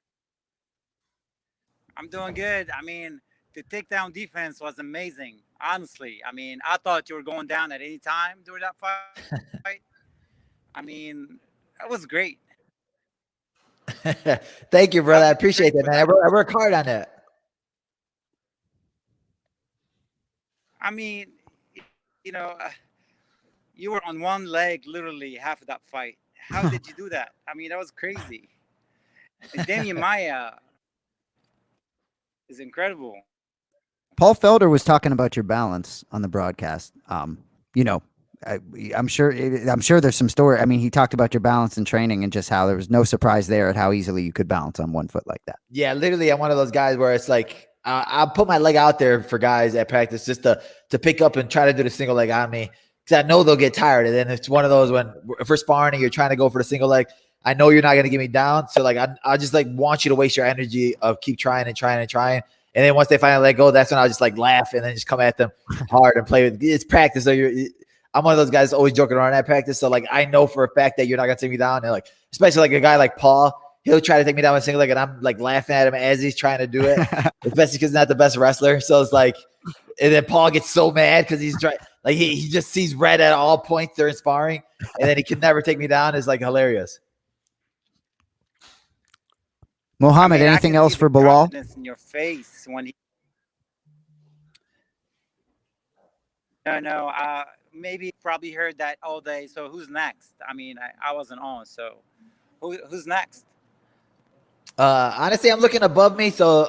I'm doing good. I mean, the takedown defense was amazing. Honestly, I mean, I thought you were going down at any time during that fight. I mean, that was great. Thank you, brother. I appreciate that, man. I work hard on that. I mean, you know, you were on one leg literally half of that fight. How did you do that? I mean, that was crazy. Damian Maya is incredible. Paul Felder was talking about your balance on the broadcast. You know, I'm sure there's some story. I mean, he talked about your balance in training and just how there was no surprise there at how easily you could balance on one foot like that. Yeah, literally, I'm one of those guys where it's like I'll put my leg out there for guys at practice just to pick up and try to do the single leg on me because I know they'll get tired. And then it's one of those when if we're sparring and you're trying to go for the single leg, I know you're not going to get me down. So like I just like want you to waste your energy of keep trying and trying and trying. And then once they finally let go, that's when I'll just like laugh and then just come at them hard and play with. It's practice. So I'm one of those guys that's always joking around at practice. So like I know for a fact that you're not gonna take me down. And like especially like a guy like Paul, he'll try to take me down with a single leg, and I'm like laughing at him as he's trying to do it, especially because he's not the best wrestler. So it's like, and then Paul gets so mad because he's trying, like he just sees red at all points during sparring, and then he can never take me down. It's like hilarious. Muhammad, I anything can else see for the Belal? confidence in your face when he. No. Maybe probably heard that all day. So who's next? I mean, I wasn't on. So who's next? Honestly, I'm looking above me. So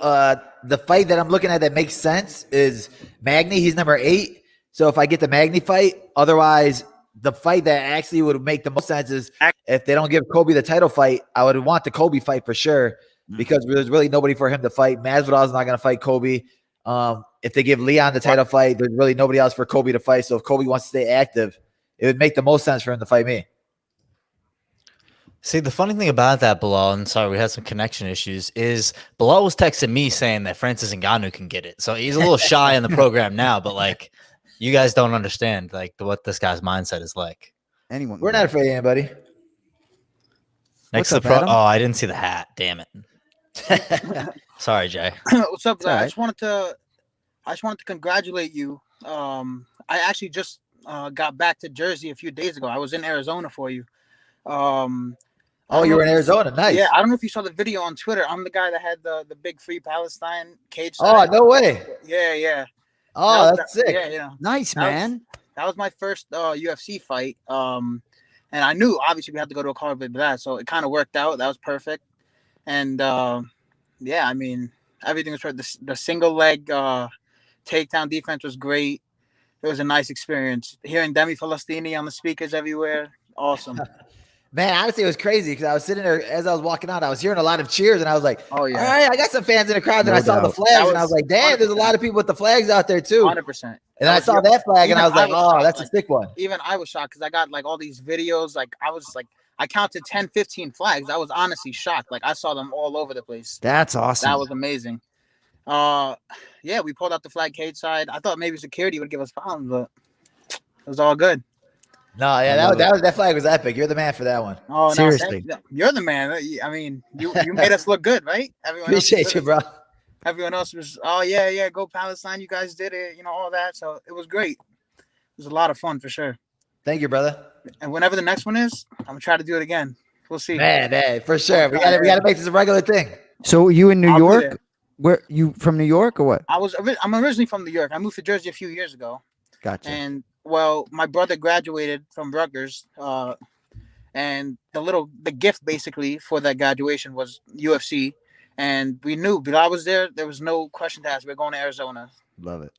the fight that I'm looking at that makes sense is Magny. He's number 8. So if I get the Magny fight, otherwise the fight that actually would make the most sense is if they don't give Kobe the title fight, I would want the Kobe fight for sure because there's really nobody for him to fight. Masvidal is not going to fight Kobe. If they give Leon the title fight, there's really nobody else for Kobe to fight. So if Kobe wants to stay active, it would make the most sense for him to fight me. See, the funny thing about that, Belal, and sorry, we had some connection issues, is Belal was texting me saying that Francis Ngannou can get it. So he's a little shy in the program now, but like you guys don't understand like what this guy's mindset is like. We're not afraid of anybody. Next to the pro. Oh, I didn't see the hat. Damn it. Sorry, Jay. What's up, guys? Right. I just wanted to congratulate you. I actually just got back to Jersey a few days ago. I was in Arizona for you. Oh, you were in Arizona. Nice. Yeah, I don't know if you saw the video on Twitter. I'm the guy that had the big Free Palestine cage. Oh, sign. no way. Yeah. Oh, that's sick. Yeah. Nice, man. That was my first UFC fight. And I knew obviously we had to go to a card with that, so it kind of worked out. That was perfect. And yeah, I mean everything was perfect. The single leg takedown defense was great. It was a nice experience. Hearing Demi Falastini on the speakers everywhere, awesome. Man, honestly, it was crazy because I was sitting there as I was walking out. I was hearing a lot of cheers, and I was like, "Oh yeah, all right, I got some fans in the crowd." And I saw the flags, and I was like, "Damn, there's a lot of people with the flags out there too." 100%. And I saw that flag, and I was like, "Oh, that's a sick one." Even I was shocked because I got like all these videos. Like I counted 10, 15 flags. I was honestly shocked. Like I saw them all over the place. That's awesome. That was amazing. Yeah, we pulled out the flag cage side. I thought maybe security would give us problems, but it was all good. No, yeah, that flag was epic. You're the man for that one. Oh, seriously, no, you're the man. I mean, you made us look good, right? Everyone Appreciate you, bro. Everyone else was, oh yeah, go Palestine. You guys did it, all that. So it was great. It was a lot of fun for sure. Thank you, brother. And whenever the next one is, I'm gonna try to do it again. We'll see. Man, for sure. We gotta make this a regular thing. So you in New I'll be York? there. Where you from? New York or what? I'm originally from New York. I moved to Jersey a few years ago. Gotcha. And well, my brother graduated from Rutgers, and the gift basically for that graduation was UFC, and we knew Belal was there. There was no question to ask. We're going to Arizona. Love it.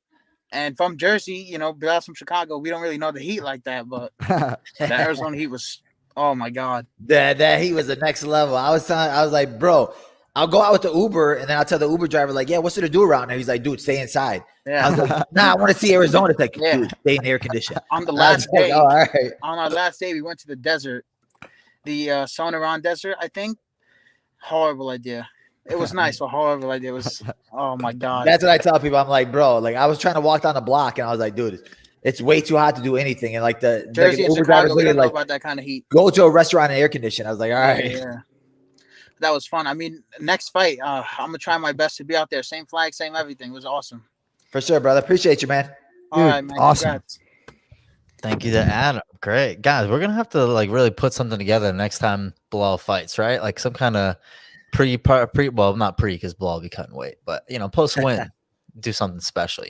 And from Jersey, Belal's from Chicago. We don't really know the heat like that, but the Arizona heat was, oh my god. That heat was the next level. I was like, bro, I'll go out with the Uber, and then I'll tell the Uber driver, like, yeah, what's there to do around there? He's like, dude, stay inside. Yeah. I was like, nah, I want to see Arizona. It's like, dude, stay in air condition. On the last day, all right. on our last day, we went to the desert, the Sonoran Desert, I think. Horrible idea. It was nice, but horrible idea. It was, oh my god. That's what I tell people. I'm like, bro, like I was trying to walk down the block, and I was like, dude, it's way too hot to do anything. And like the Jersey and Uber Chicago, we driver don't know like, about that kind of heat. go to a restaurant in air condition. I was like, all right. Yeah. That was fun. I mean, next fight, I'm gonna try my best to be out there. Same flag, same everything. It was awesome. For sure, brother. Appreciate you, man. All right, man. Awesome. Congrats. Thank you to Adam. Great. Guys, we're going to have to like really put something together next time Belal fights, right? Like some kind of well, not pre because Belal will be cutting weight, but post win, do something special,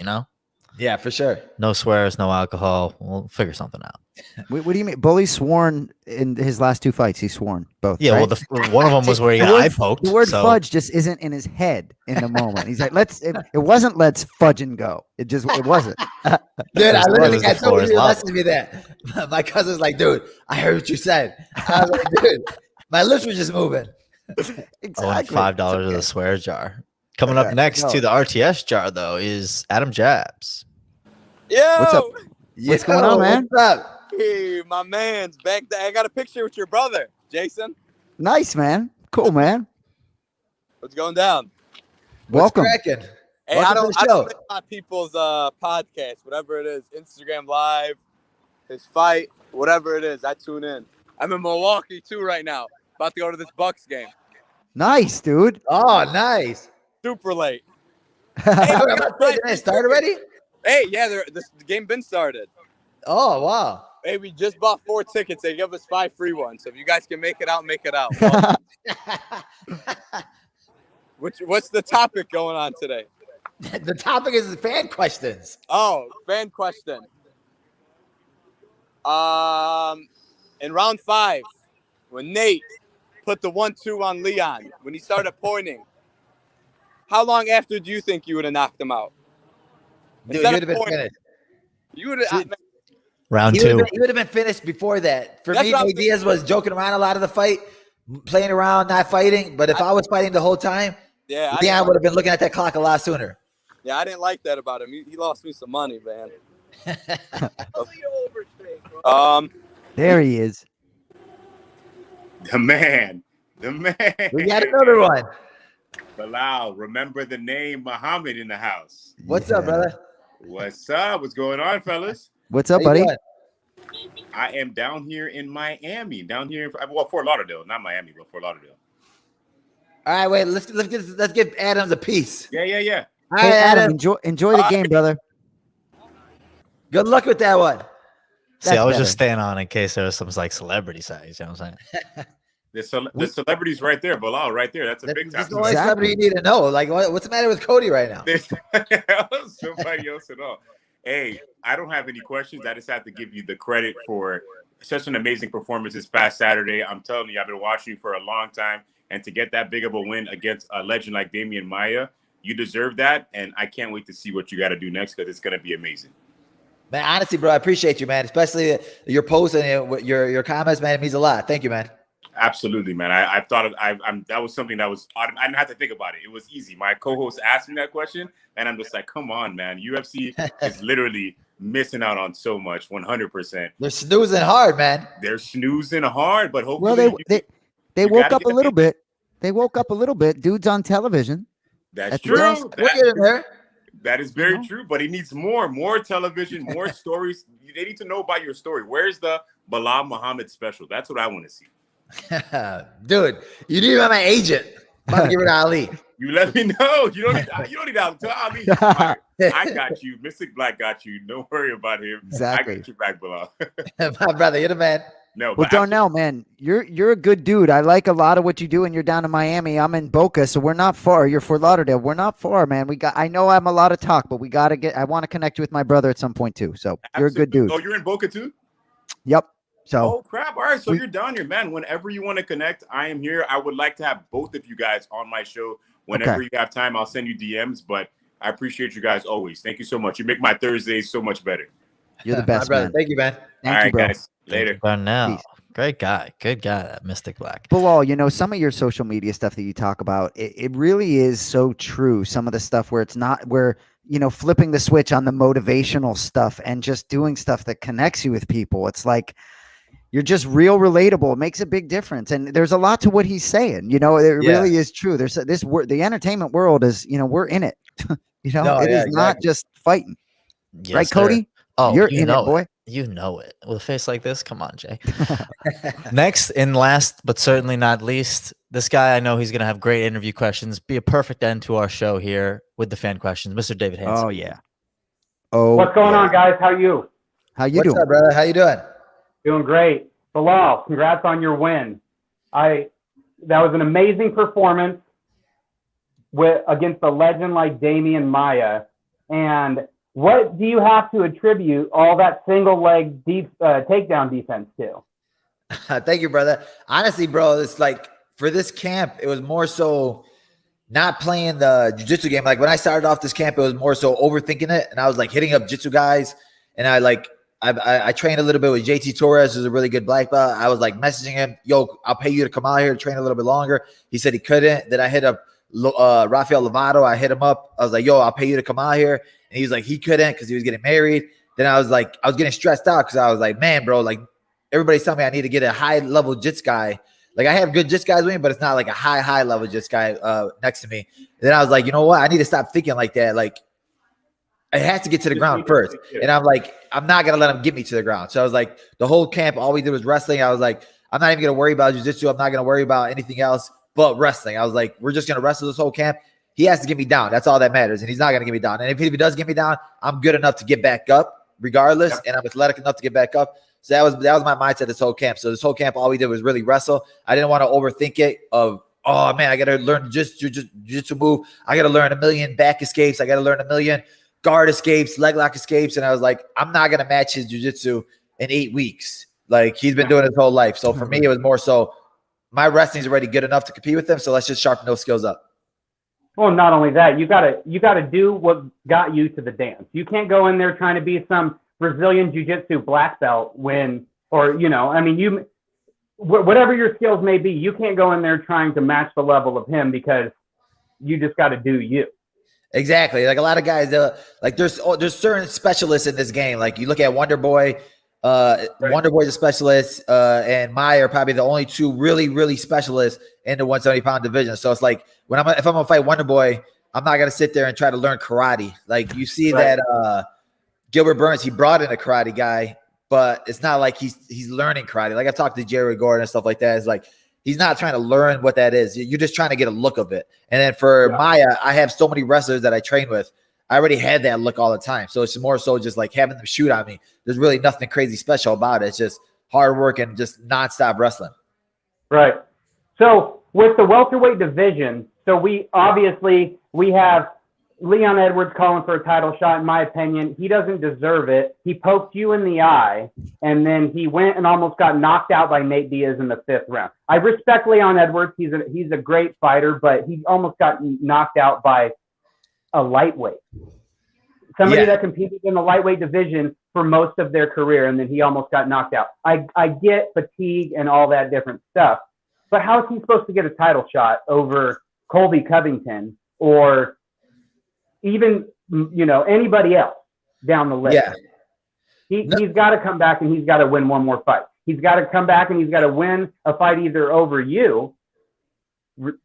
Yeah, for sure. No swears, no alcohol. We'll figure something out. What do you mean? Bully's sworn in his last 2 fights. He's sworn both. Yeah, right? well, one of them was where he got eye poked. The word so. fudge just isn't in his head in the moment. He's like, it wasn't let's fudge and go. It wasn't. Dude, I literally got floor somebody is to level. message me that. My cousin's like, dude, I heard what you said. I was like, dude, my lips were just moving. Exactly. $5 of the swear jar. Coming up next to the RTS jar, though, is Adam Jabs. Yo, What's up? What's going on, man? What's up? Hey, my man's back there. I got a picture with your brother, Jason. Nice, man. Cool, man. What's going down? Welcome. What's cracking? Hey, Welcome to the I show. don't miss my people's podcast, whatever it is, Instagram Live, his fight, whatever it is. I tune in. I'm in Milwaukee too right now, about to go to this Bucks game. Nice, dude. Oh, nice. Super late. Hey, did it start already? Hey, yeah, the game been started. Oh, wow. Hey, we just bought 4 tickets. They give us 5 free ones. So if you guys can make it out, make it out. What's the topic going on today? The topic is fan questions. Oh, fan question. In round 5, when Nate put the 1-2 on Leon, when he started pointing, how long after do you think you would have knocked him out? Dude, you would have been finished. You would have. Round 2. He would have been finished before that. For That's me, what I'm Nate Diaz was joking around a lot of the fight, playing around, not fighting. But if I was fighting the whole time, I would have been looking at that clock a lot sooner. Yeah, I didn't like that about him. He lost me some money, man. There he is. The man. We got another one. Belal, remember the name Muhammad in the house. What's up, brother? What's up? What's going on, fellas? What's up, buddy? I am down here in Miami. Down here, Fort Lauderdale, not Miami, but Fort Lauderdale. All right, wait. Let's give Adams a piece. Yeah. All Hey, right, Adam, enjoy the game, brother. Good luck with that one. See, I was just staying on in case there was some like celebrity size. You know what I'm saying? The celebrity's right there, Belal, right there. That's a big time. That's the only celebrity you need to know. Like, what's the matter with Cody right now? Somebody else at all. Hey, I don't have any questions. I just have to give you the credit for such an amazing performance this past Saturday. I'm telling you, I've been watching you for a long time, and to get that big of a win against a legend like Damian Maia, you deserve that, and I can't wait to see what you got to do next because it's going to be amazing. Man, honestly, bro, I appreciate you, man. Especially your posts and your comments, man. It means a lot. Thank you, man. Absolutely, man. I thought that was something that was I didn't have to think about it. It was easy. My co-host asked me that question, and I'm just like, come on, man. UFC is literally missing out on so much. 100%. They're snoozing hard, man. They're snoozing hard, but hopefully, Well, they woke up a little bit. They woke up a little bit. Dude's on television. That's true. That is very Mm-hmm. true, but he needs more television, more stories. They need to know about your story. Where's the Belal Muhammad special? That's what I want to see. Dude, you need to be my agent. I'm about to give it to Ali. You let me know. You don't need to tell Ali. I got you. Mystic Black got you. Don't worry about him. Exactly. I got you back, Belal. My brother, you're the man. No, Well, Darnell, man, you're a good dude. I like a lot of what you do, and you're down in Miami. I'm in Boca, so we're not far. You're Fort Lauderdale. We're not far, man. I know I'm a lot of talk, but I want to connect you with my brother at some point too. So you're a good dude. Oh, you're in Boca too? Yep. So. Oh crap! All right, so you're down here, man. Whenever you want to connect, I am here. I would like to have both of you guys on my show whenever you have time. I'll send you DMs, but I appreciate you guys always. Thank you so much. You make my Thursdays so much better. You're the best, brother. man. Thank you, man. All right, guys. Later. Now, great guy, good guy, that Mystic Black. Bilal, some of your social media stuff that you talk about, it really is so true. Some of the stuff where it's not where flipping the switch on the motivational stuff and just doing stuff that connects you with people. It's like you're just real relatable. It makes a big difference. And there's a lot to what he's saying. It really is true. There's the entertainment world is, we're in it. It is not just fighting. Yes, right, sir. Cody? Oh, you're in it, boy. You know it. With a face like this, come on, Jay. Next and last, but certainly not least, this guy, I know he's going to have great interview questions. Be a perfect end to our show here with the fan questions. Mr. David Hansen. Oh, yeah. Oh, what's going on, guys? How you? How you What's doing? up, brother? How you doing? Doing great. Belal, congrats on your win. That was an amazing performance against a legend like Damian Maia. And What do you have to attribute all that single leg takedown defense to? Thank you, brother. Honestly, bro, it's like for this camp, it was more so not playing the jiu-jitsu game. Like when I started off this camp, it was more so overthinking it. And I was like hitting up jiu-jitsu guys. And I trained a little bit with JT Torres, who's a really good black belt. I was like messaging him, yo, I'll pay you to come out here to train a little bit longer. He said he couldn't. Then I hit up Rafael Lovato. I hit him up. I was like, yo, I'll pay you to come out here. And he was like, he couldn't because he was getting married. Then I was getting stressed out because I was like, man, bro, like everybody's telling me I need to get a high level jits guy. Like I have good jits guys with me, but it's not like a high level jits guy next to me. And then I was like, you know what? I need to stop thinking like that. Like it has to get to the ground first. And I'm like, I'm not going to let him get me to the ground. So I was like, the whole camp, all we did was wrestling. I was like, I'm not even going to worry about jiu-jitsu. I'm not going to worry about anything else but wrestling. I was like, we're just going to wrestle this whole camp. He has to get me down. That's all that matters. And he's not going to get me down. And if he does get me down, I'm good enough to get back up regardless. Yep. And I'm athletic enough to get back up. So that was my mindset this whole camp. So this whole camp, all we did was really wrestle. I didn't want to overthink it of, oh man, I got to learn jiu-jitsu move. I got to learn a million back escapes. I got to learn a million guard escapes, leg lock escapes. And I was like, I'm not going to match his jiu-jitsu in 8 weeks. Like he's been doing his whole life. So for me, it was more so my wrestling's already good enough to compete with him. So let's just sharpen those skills up. Well, not only that, you gotta do what got you to the dance. You can't go in there trying to be some Brazilian jiu-jitsu black belt whatever your skills may be, you can't go in there trying to match the level of him because you just got to do you. Exactly. Like a lot of guys, there's certain specialists in this game. Like you look at Wonder Boy, right. Wonder Boy's a specialist, and Maya are probably the only two really, really specialists in the 170-pound division. So it's like if I'm gonna fight Wonder Boy, I'm not gonna sit there and try to learn karate. Like you see right. that Gilbert Burns, he brought in a karate guy, but it's not like he's learning karate. Like I've talked to Jerry Gordon and stuff like that. It's like he's not trying to learn what that is. You're just trying to get a look of it. And then for Maya, I have so many wrestlers that I train with. I already had that look all the time. So it's more so just like having them shoot on me. There's really nothing crazy special about it. It's just hard work and just nonstop wrestling. Right. So with the welterweight division, so we have Leon Edwards calling for a title shot. In my opinion, he doesn't deserve it. He poked you in the eye, and then he went and almost got knocked out by Nate Diaz in the 5th round. I respect Leon Edwards. He's a great fighter, but he almost got knocked out by a lightweight. Somebody that competed in the lightweight division for most of their career, and then he almost got knocked out. I get fatigue and all that different stuff, but how is he supposed to get a title shot over Colby Covington or even, anybody else down the list? Yeah. He's got to come back and he's got to win one more fight. He's got to come back and he's got to win a fight either over you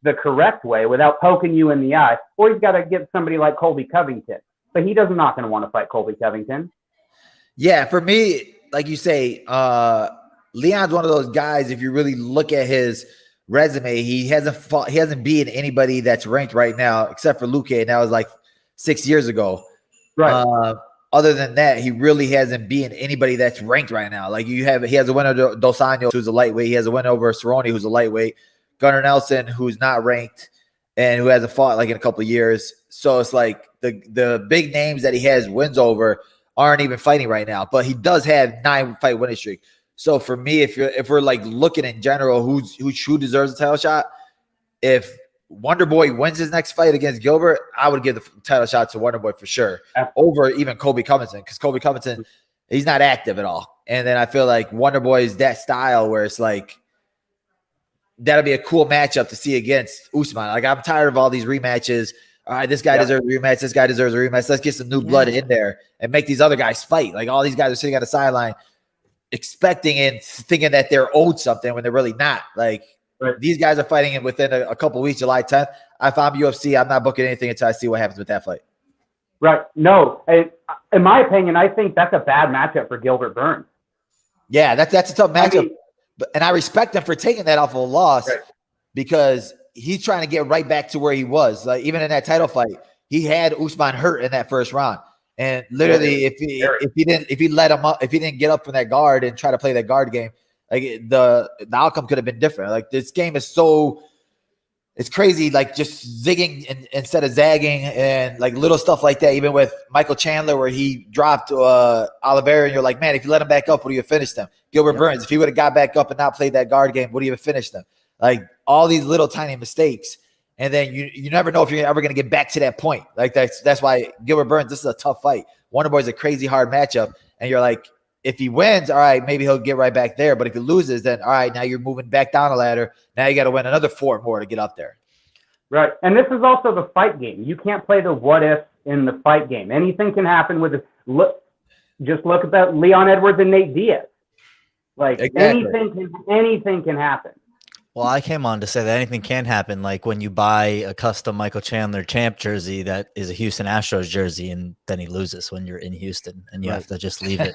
the correct way without poking you in the eye, or he's got to get somebody like Colby Covington. But he not going to want to fight Colby Covington. Yeah, for me, like you say, Leon's one of those guys, if you really look at his resume, he hasn't beaten anybody that's ranked right now except for Luque, and that was like 6 years ago. Right. Other than that, he really hasn't beaten anybody that's ranked right now. Like he has a win over Dos Anjos, who's a lightweight. He has a win over Cerrone, who's a lightweight. Gunnar Nelson, who's not ranked and who hasn't fought like in a couple of years. So it's like the big names that he has wins over aren't even fighting right now. But he does have 9-fight winning streak. So for me, if we're like looking in general, who deserves a title shot, if Wonder Boy wins his next fight against Gilbert, I would give the title shot to Wonder Boy for sure, over even Colby Covington, because Colby Covington, he's not active at all. And then I feel like Wonder Boy is that style where it's like that'll be a cool matchup to see against Usman. Like I'm tired of all these rematches. All right, this guy deserves a rematch. This guy deserves a rematch. Let's get some new blood in there and make these other guys fight. Like all these guys are sitting on the sideline expecting and thinking that they're owed something when they're really not. Like these guys are fighting within a couple of weeks, July 10th. If I'm UFC, I'm not booking anything until I see what happens with that fight. Right. No, in my opinion, I think that's a bad matchup for Gilbert Burns. Yeah, that's a tough matchup. And I respect him for taking that off of a loss because he's trying to get right back to where he was. Like even in that title fight, he had Usman hurt in that first round. And literally, if he didn't get up from that guard and try to play that guard game, like the outcome could have been different. Like this game is it's crazy, like just zigging instead of zagging and like little stuff like that. Even with Michael Chandler, where he dropped Oliveira, and you're like, man, if you let him back up, would he have finished him? Gilbert Burns, if he would have got back up and not played that guard game, would he have finished him? Like all these little tiny mistakes. And then you never know if you're ever going to get back to that point. Like that's why Gilbert Burns, this is a tough fight. Wonderboy is a crazy hard matchup. And you're like, if he wins, all right, maybe he'll get right back there. But if he loses, then all right, now you're moving back down the ladder. Now you got to win another 4 more to get up there. Right. And this is also the fight game. You can't play the what if in the fight game. Anything can happen with it. Just look at that Leon Edwards and Nate Diaz. Like anything can happen. Well, I came on to say that anything can happen. Like when you buy a custom Michael Chandler champ jersey that is a Houston Astros jersey, and then he loses when you're in Houston, and you have to just leave it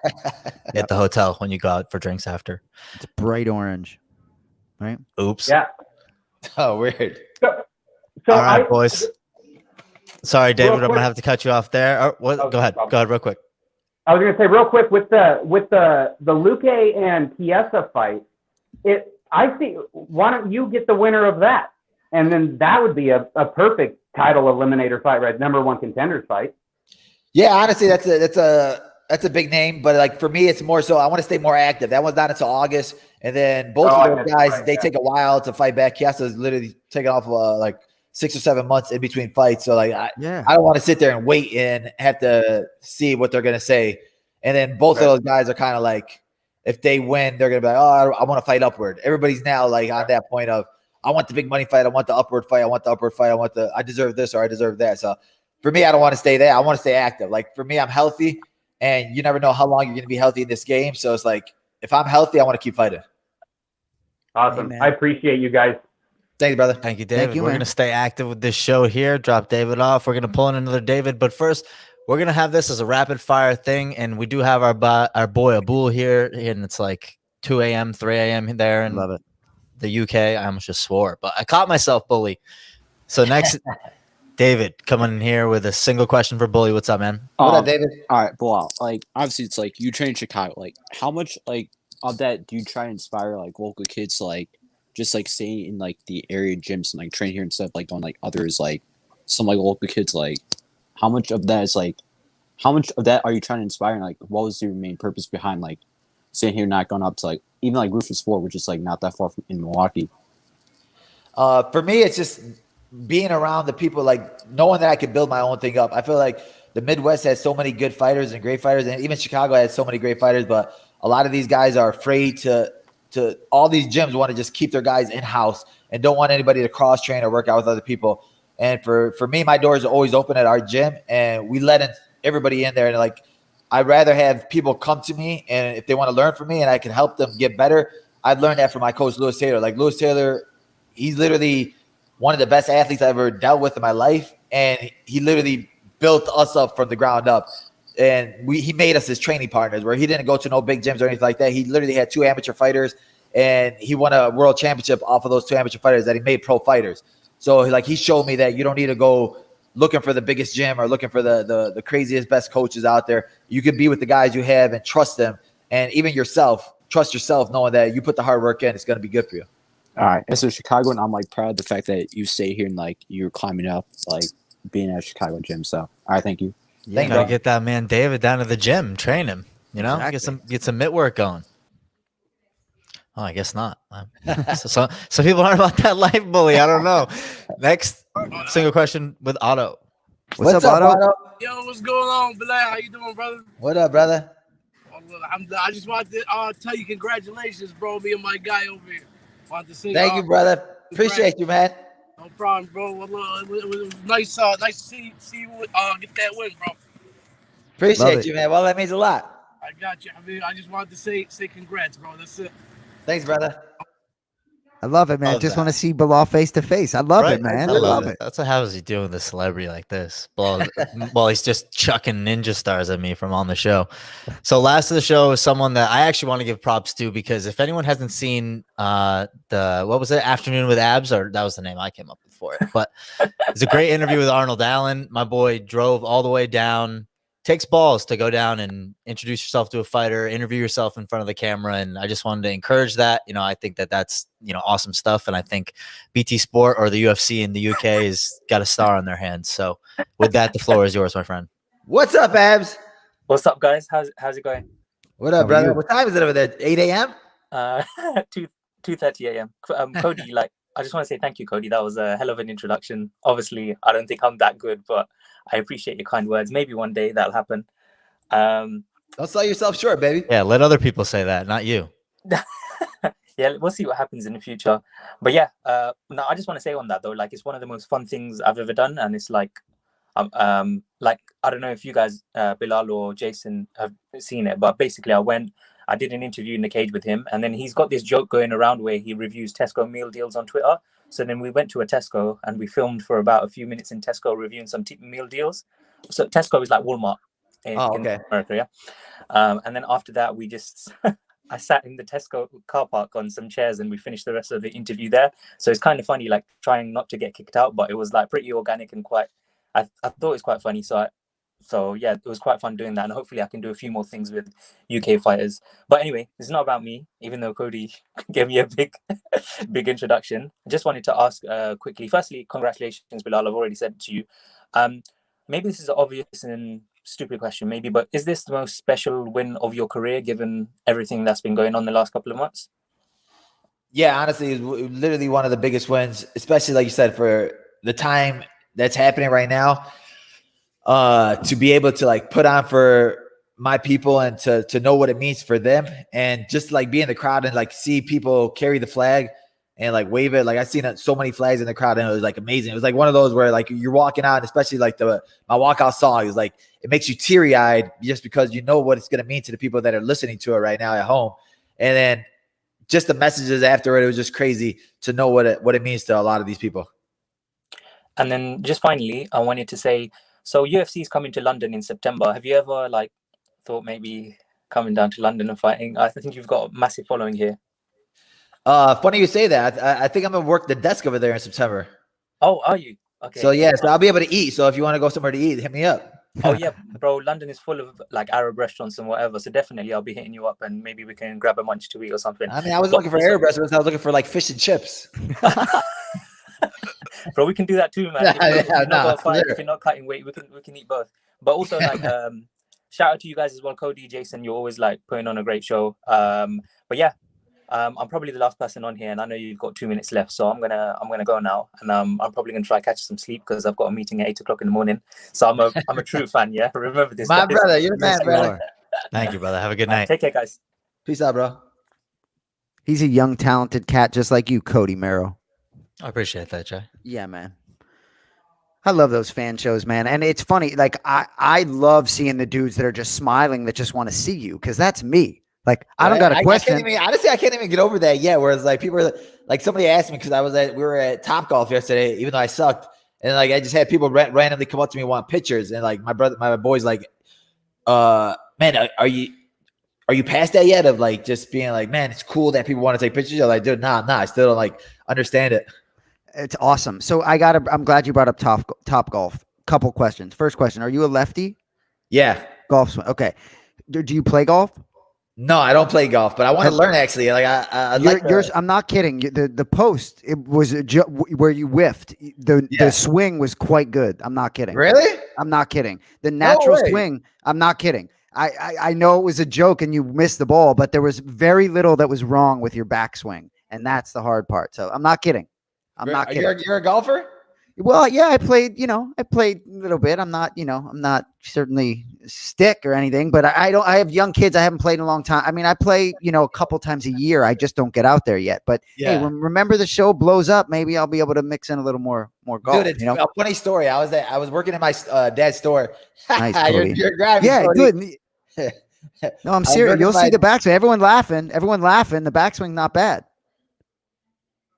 at the hotel when you go out for drinks after. It's bright orange, right? Oops. Yeah. Oh, weird. So all right, boys. Sorry, David, I'm gonna have to cut you off there. Go ahead. Go ahead, real quick. I was gonna say real quick with the Luque and Chiesa fight. I see. Why don't you get the winner of that, and then that would be a perfect title eliminator fight, right? Number 1 contenders fight. Yeah, honestly, that's a big name, but like for me, it's more so I want to stay more active. That one's not until August, and then both of those guys they take a while to fight back. Chiasa's literally taking off like 6 or 7 months in between fights, so like I don't want to sit there and wait and have to see what they're gonna say. And then both of those guys are kind of like, if they win, they're gonna be like, oh, I want to fight upward. Everybody's now like on that point of, I want the big money fight, I want the upward fight, I deserve this or I deserve that. So for me, I don't want to stay there. I want to stay active. Like for me, I'm healthy, and you never know how long you're gonna be healthy in this game. So it's like, if I'm healthy, I want to keep fighting. Awesome. I appreciate you guys. Thank you, brother. Thank you, David. We're going to stay active with this show here. Drop David off. We're going to pull in another David. But first, we're going to have this as a rapid fire thing. And we do have our boy Abul here. And it's like 2 a.m., 3 a.m. there in the UK. I almost just swore. But I caught myself, Bully. So next, David coming in here with a single question for Bully. What's up, man? What up, David? All right, Bilal. Like, obviously, it's like you train in Chicago. Like, how much, like, of that do you try to inspire, like, local kids to, like, just like stay in like the area gyms and like train here instead of like going like others, like some like local kids? Like how much of that is like, how much of that are you trying to inspire? And like what was your main purpose behind like staying here, not going up to like even like Rufus Ford, which is like not that far from in Milwaukee? For me, it's just being around the people, like knowing that I could build my own thing up. I feel like the Midwest has so many good fighters and great fighters, and even Chicago has so many great fighters, but a lot of these guys are afraid to all these gyms want to just keep their guys in-house and don't want anybody to cross-train or work out with other people. And for me, my doors are always open at our gym, and we let everybody in there. And like, I'd rather have people come to me, and if they want to learn from me and I can help them get better, I've learned that from my coach, Lewis Taylor. Like Lewis Taylor, he's literally one of the best athletes I've ever dealt with in my life. And he literally built us up from the ground up. And he made us his training partners, where he didn't go to no big gyms or anything like that. He literally had 2 amateur fighters, and he won a world championship off of those 2 amateur fighters that he made pro fighters. So like he showed me that you don't need to go looking for the biggest gym or looking for the craziest, best coaches out there. You can be with the guys you have and trust them. And even trust yourself, knowing that you put the hard work in, it's going to be good for you. All right. As a Chicagoan, I'm like proud of the fact that you stay here and like you're climbing up, like being at a Chicago gym. So, all right. Thank you. Yeah, gotta get that man David down to the gym, train him. You know, get some mitt work going. Oh, I guess not. So people aren't about that life, Bully. I don't know. Next single question with Otto. What's up, Otto? Yo, what's going on, Belal? How you doing, brother? What up, brother? I just wanted to tell you congratulations, bro. Me and my guy over here. Wanted to say, thank you, brother. Appreciate you, man. No problem, bro. Well, it was nice to see you get that win, bro. Appreciate you, man. Well, that means a lot. I got you. I mean, I just wanted to say congrats, bro. That's it. Thanks, brother. I love it, man. Love Just that. want to see Bilal face to face. I love it, man. I love it. That's what happens. You doing the celebrity like this. Well, he's just chucking ninja stars at me from on the show. So last of the show is someone that I actually want to give props to, because if anyone hasn't seen what was it, Afternoon with Abs, or that was the name I came up with for it, but it's a great interview with Arnold Allen. My boy drove all the way down takes balls to go down and introduce yourself to a fighter, interview yourself in front of the camera. And I just wanted to encourage that. You know, I think that that's, you know, awesome stuff. And I think BT Sport or the UFC in the UK has got a star on their hands. So with that, the floor is yours, my friend. What's up, Abs? What's up, guys? How's it going? What up, brother? What time is it over there? 8 a.m.? 2:30 a.m. Cody, like, I just want to say thank you, Cody. That was a hell of an introduction. Obviously, I don't think I'm that good, but I appreciate your kind words. Maybe one day that'll happen. Don't sell yourself short, baby. Yeah, let other people say that, not you. Yeah, we'll see what happens in the future. But yeah, no, I just want to say on that though, like, it's one of the most fun things I've ever done, and it's like I don't know if you guys, Belal or Jason, have seen it, but basically I did an interview in the cage with him, and then he's got this joke going around where he reviews Tesco meal deals on Twitter. So then we went to a Tesco and we filmed for about a few minutes in Tesco reviewing some meal deals. So Tesco is like Walmart in America, yeah. And then after that, we just I sat in the Tesco car park on some chairs and we finished the rest of the interview there. So it's kind of funny, like trying not to get kicked out, but it was like pretty organic and quite. I thought it was quite funny. So yeah, it was quite fun doing that, and hopefully I can do a few more things with UK fighters. But anyway, it's not about me, even though Cody gave me a big introduction. I just wanted to ask quickly. Firstly, congratulations, Belal. I've already said it to you. Maybe this is an obvious and stupid question, maybe, but is this the most special win of your career, given everything that's been going on the last couple of months? Yeah, honestly, it's literally one of the biggest wins, especially like you said, for the time that's happening right now. To be able to like put on for my people and to know what it means for them, and just like be in the crowd and like see people carry the flag and like wave it. Like I've seen so many flags in the crowd and it was like amazing. It was like one of those where like you're walking out, and especially like my walkout song is like, it makes you teary eyed just because you know what it's going to mean to the people that are listening to it right now at home. And then just the messages after it was just crazy to know what it means to a lot of these people. And then just finally, I wanted to say, so UFC is coming to London in September. Have you ever like thought maybe coming down to London and fighting? I think you've got a massive following here. Funny you say that. I think I'm gonna work the desk over there in September. Oh, are you? Okay. So yeah, so I'll be able to eat. So if you want to go somewhere to eat, hit me up. Oh yeah, bro. London is full of like Arab restaurants and whatever. So definitely, I'll be hitting you up, and maybe we can grab a munch to eat or something. I mean, I was looking for Arab restaurants. I was looking for like fish and chips. Bro, we can do that too, man. If you're not cutting weight, we can eat both. But also, like, shout out to you guys as well, Cody, Jason. You're always like putting on a great show. But yeah, I'm probably the last person on here, and I know you've got 2 minutes left, so I'm gonna go now, and I'm probably gonna try catch some sleep because I've got a meeting at 8 o'clock in the morning. So I'm a true fan. Yeah, remember this. My brother, you're a man, brother. Thank you, brother. Have a good night. Take care, guys. Peace out, bro. He's a young, talented cat, just like you, Cody Merrow. I appreciate that, Jay. Yeah, man. I love those fan shows, man. And it's funny. Like, I love seeing the dudes that are just smiling, that just want to see you, because that's me. Like, I don't got a question. Honestly, I can't even get over that yet. Whereas, like, people are like, somebody asked me, because we were at Top Golf yesterday, even though I sucked. And, like, I just had people randomly come up to me and want pictures. And, like, my boy's like, man, are you past that yet? Of, like, just being like, man, it's cool that people want to take pictures. I'm like, dude, nah, I still don't, like, understand it. It's awesome. So I'm glad you brought up Top Golf. Couple questions. First question: are you a lefty? Yeah. Golf swing. Okay. Do you play golf? No, I don't play golf, but I want to learn actually. Like I'm not kidding. The post, it was where you whiffed. The swing was quite good. I'm not kidding. Really? I'm not kidding. The natural swing. I'm not kidding. I know it was a joke and you missed the ball, but there was very little that was wrong with your backswing, and that's the hard part. So I'm not kidding. I'm not kidding. You're a golfer? Well, yeah, I played a little bit. I'm not certainly stick or anything, but I have young kids. I haven't played in a long time. I mean, I play, a couple times a year. I just don't get out there yet. But hey, when remember the show blows up, maybe I'll be able to mix in a little more golf. Dude, it's a funny story. I was working in my dad's store. Nice, Cody. you're grabbing. Yeah, Cody. good. No, I'm serious. You'll see the backswing. Everyone laughing. The backswing not bad.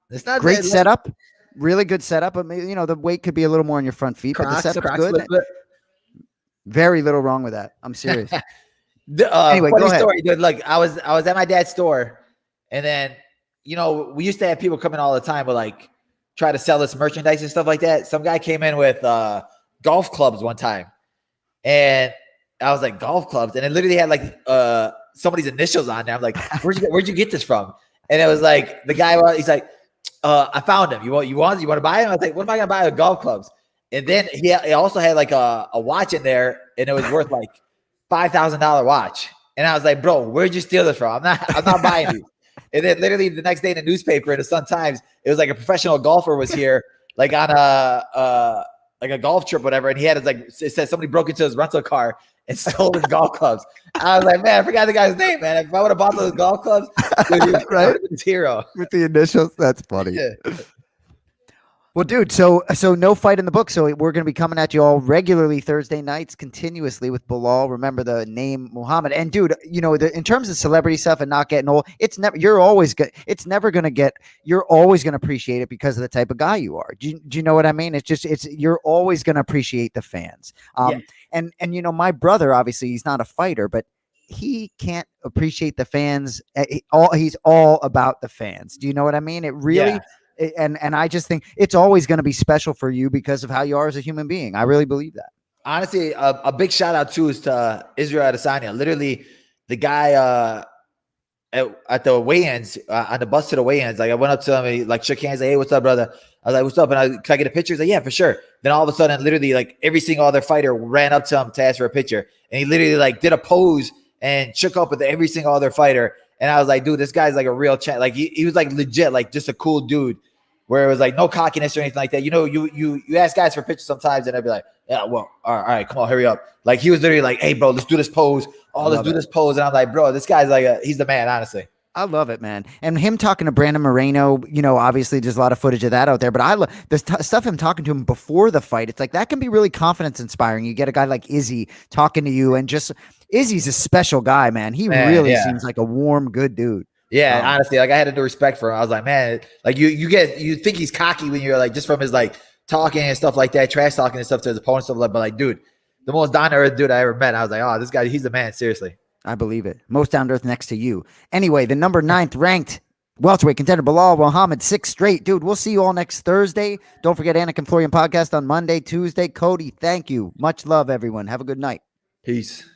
It's not great bad. setup. Really good setup, but maybe, the weight could be a little more on your front feet. But the setup's good. Very little wrong with that. I'm serious. Anyway, go ahead. Story, dude. Look, I was at my dad's store, and then we used to have people come in all the time, but like try to sell us merchandise and stuff like that. Some guy came in with golf clubs one time, and I was like, golf clubs, and it literally had like somebody's initials on there. I'm like, where'd you get this from? And it was like the guy. He's like, I found him. You want to buy him? I was like, what am I gonna buy with golf clubs? And then he also had like a watch in there, and it was worth like $5,000 watch. And I was like, bro, where'd you steal this from? I'm not buying these. And then literally the next day in the newspaper, in the Sun Times, it was like a professional golfer was here, like on a golf trip, whatever. And he had it said somebody broke into his rental car and stole his golf clubs. I was like, man, I forgot the guy's name, man. If I would have bought those golf clubs, right? His hero With the initials. That's funny. Yeah. Well, dude, so no fight in the book. So we're going to be coming at you all regularly Thursday nights, continuously with Belal. Remember the name Muhammad. And dude, you know, in terms of celebrity stuff and not getting old, you're always going to appreciate it because of the type of guy you are. Do you know what I mean? You're always going to appreciate the fans. And you know, my brother, obviously he's not a fighter, but he can't appreciate the fans. He's all about the fans. Do you know what I mean? It really. Yeah. And I just think it's always going to be special for you because of how you are as a human being. I really believe that. Honestly, a big shout out too is to Israel Adesanya. Literally, the guy at the weigh-ins, on the bus to the weigh-ins, like I went up to him and he like shook hands, like, hey, what's up, brother? I was like, what's up? And can I get a picture? He's like, yeah, for sure. Then all of a sudden, literally, like every single other fighter ran up to him to ask for a picture, and he literally like did a pose and shook up with every single other fighter. And I was like, dude, this guy's like a real champ. Like he was like legit, like just a cool dude. Where it was like no cockiness or anything like that. You know, you ask guys for pictures sometimes, and they'd be like, yeah, well, all right, come on, hurry up. Like he was literally like, hey, bro, let's do this pose. Let's do this pose. And I'm like, bro, this guy's like he's the man, honestly. I love it, man. And him talking to Brandon Moreno, you know, obviously there's a lot of footage of that out there, but I love the stuff him talking to him before the fight. It's like that can be really confidence inspiring. You get a guy like Izzy talking to you, and just Izzy's a special guy, man. He really seems like a warm, good dude. Yeah, honestly, like I had no respect for him. I was like, man, like you think he's cocky when you're like just from his like talking and stuff like that, trash talking and stuff to his opponents, stuff like. But like, dude, the most down to earth dude I ever met. I was like, oh, this guy, he's the man. Seriously, I believe it. Most down to earth next to you. Anyway, the number 9th ranked welterweight contender Belal Muhammad, 6 straight, dude. We'll see you all next Thursday. Don't forget Anik and Florian Podcast on Monday, Tuesday. Cody, thank you. Much love, everyone. Have a good night. Peace.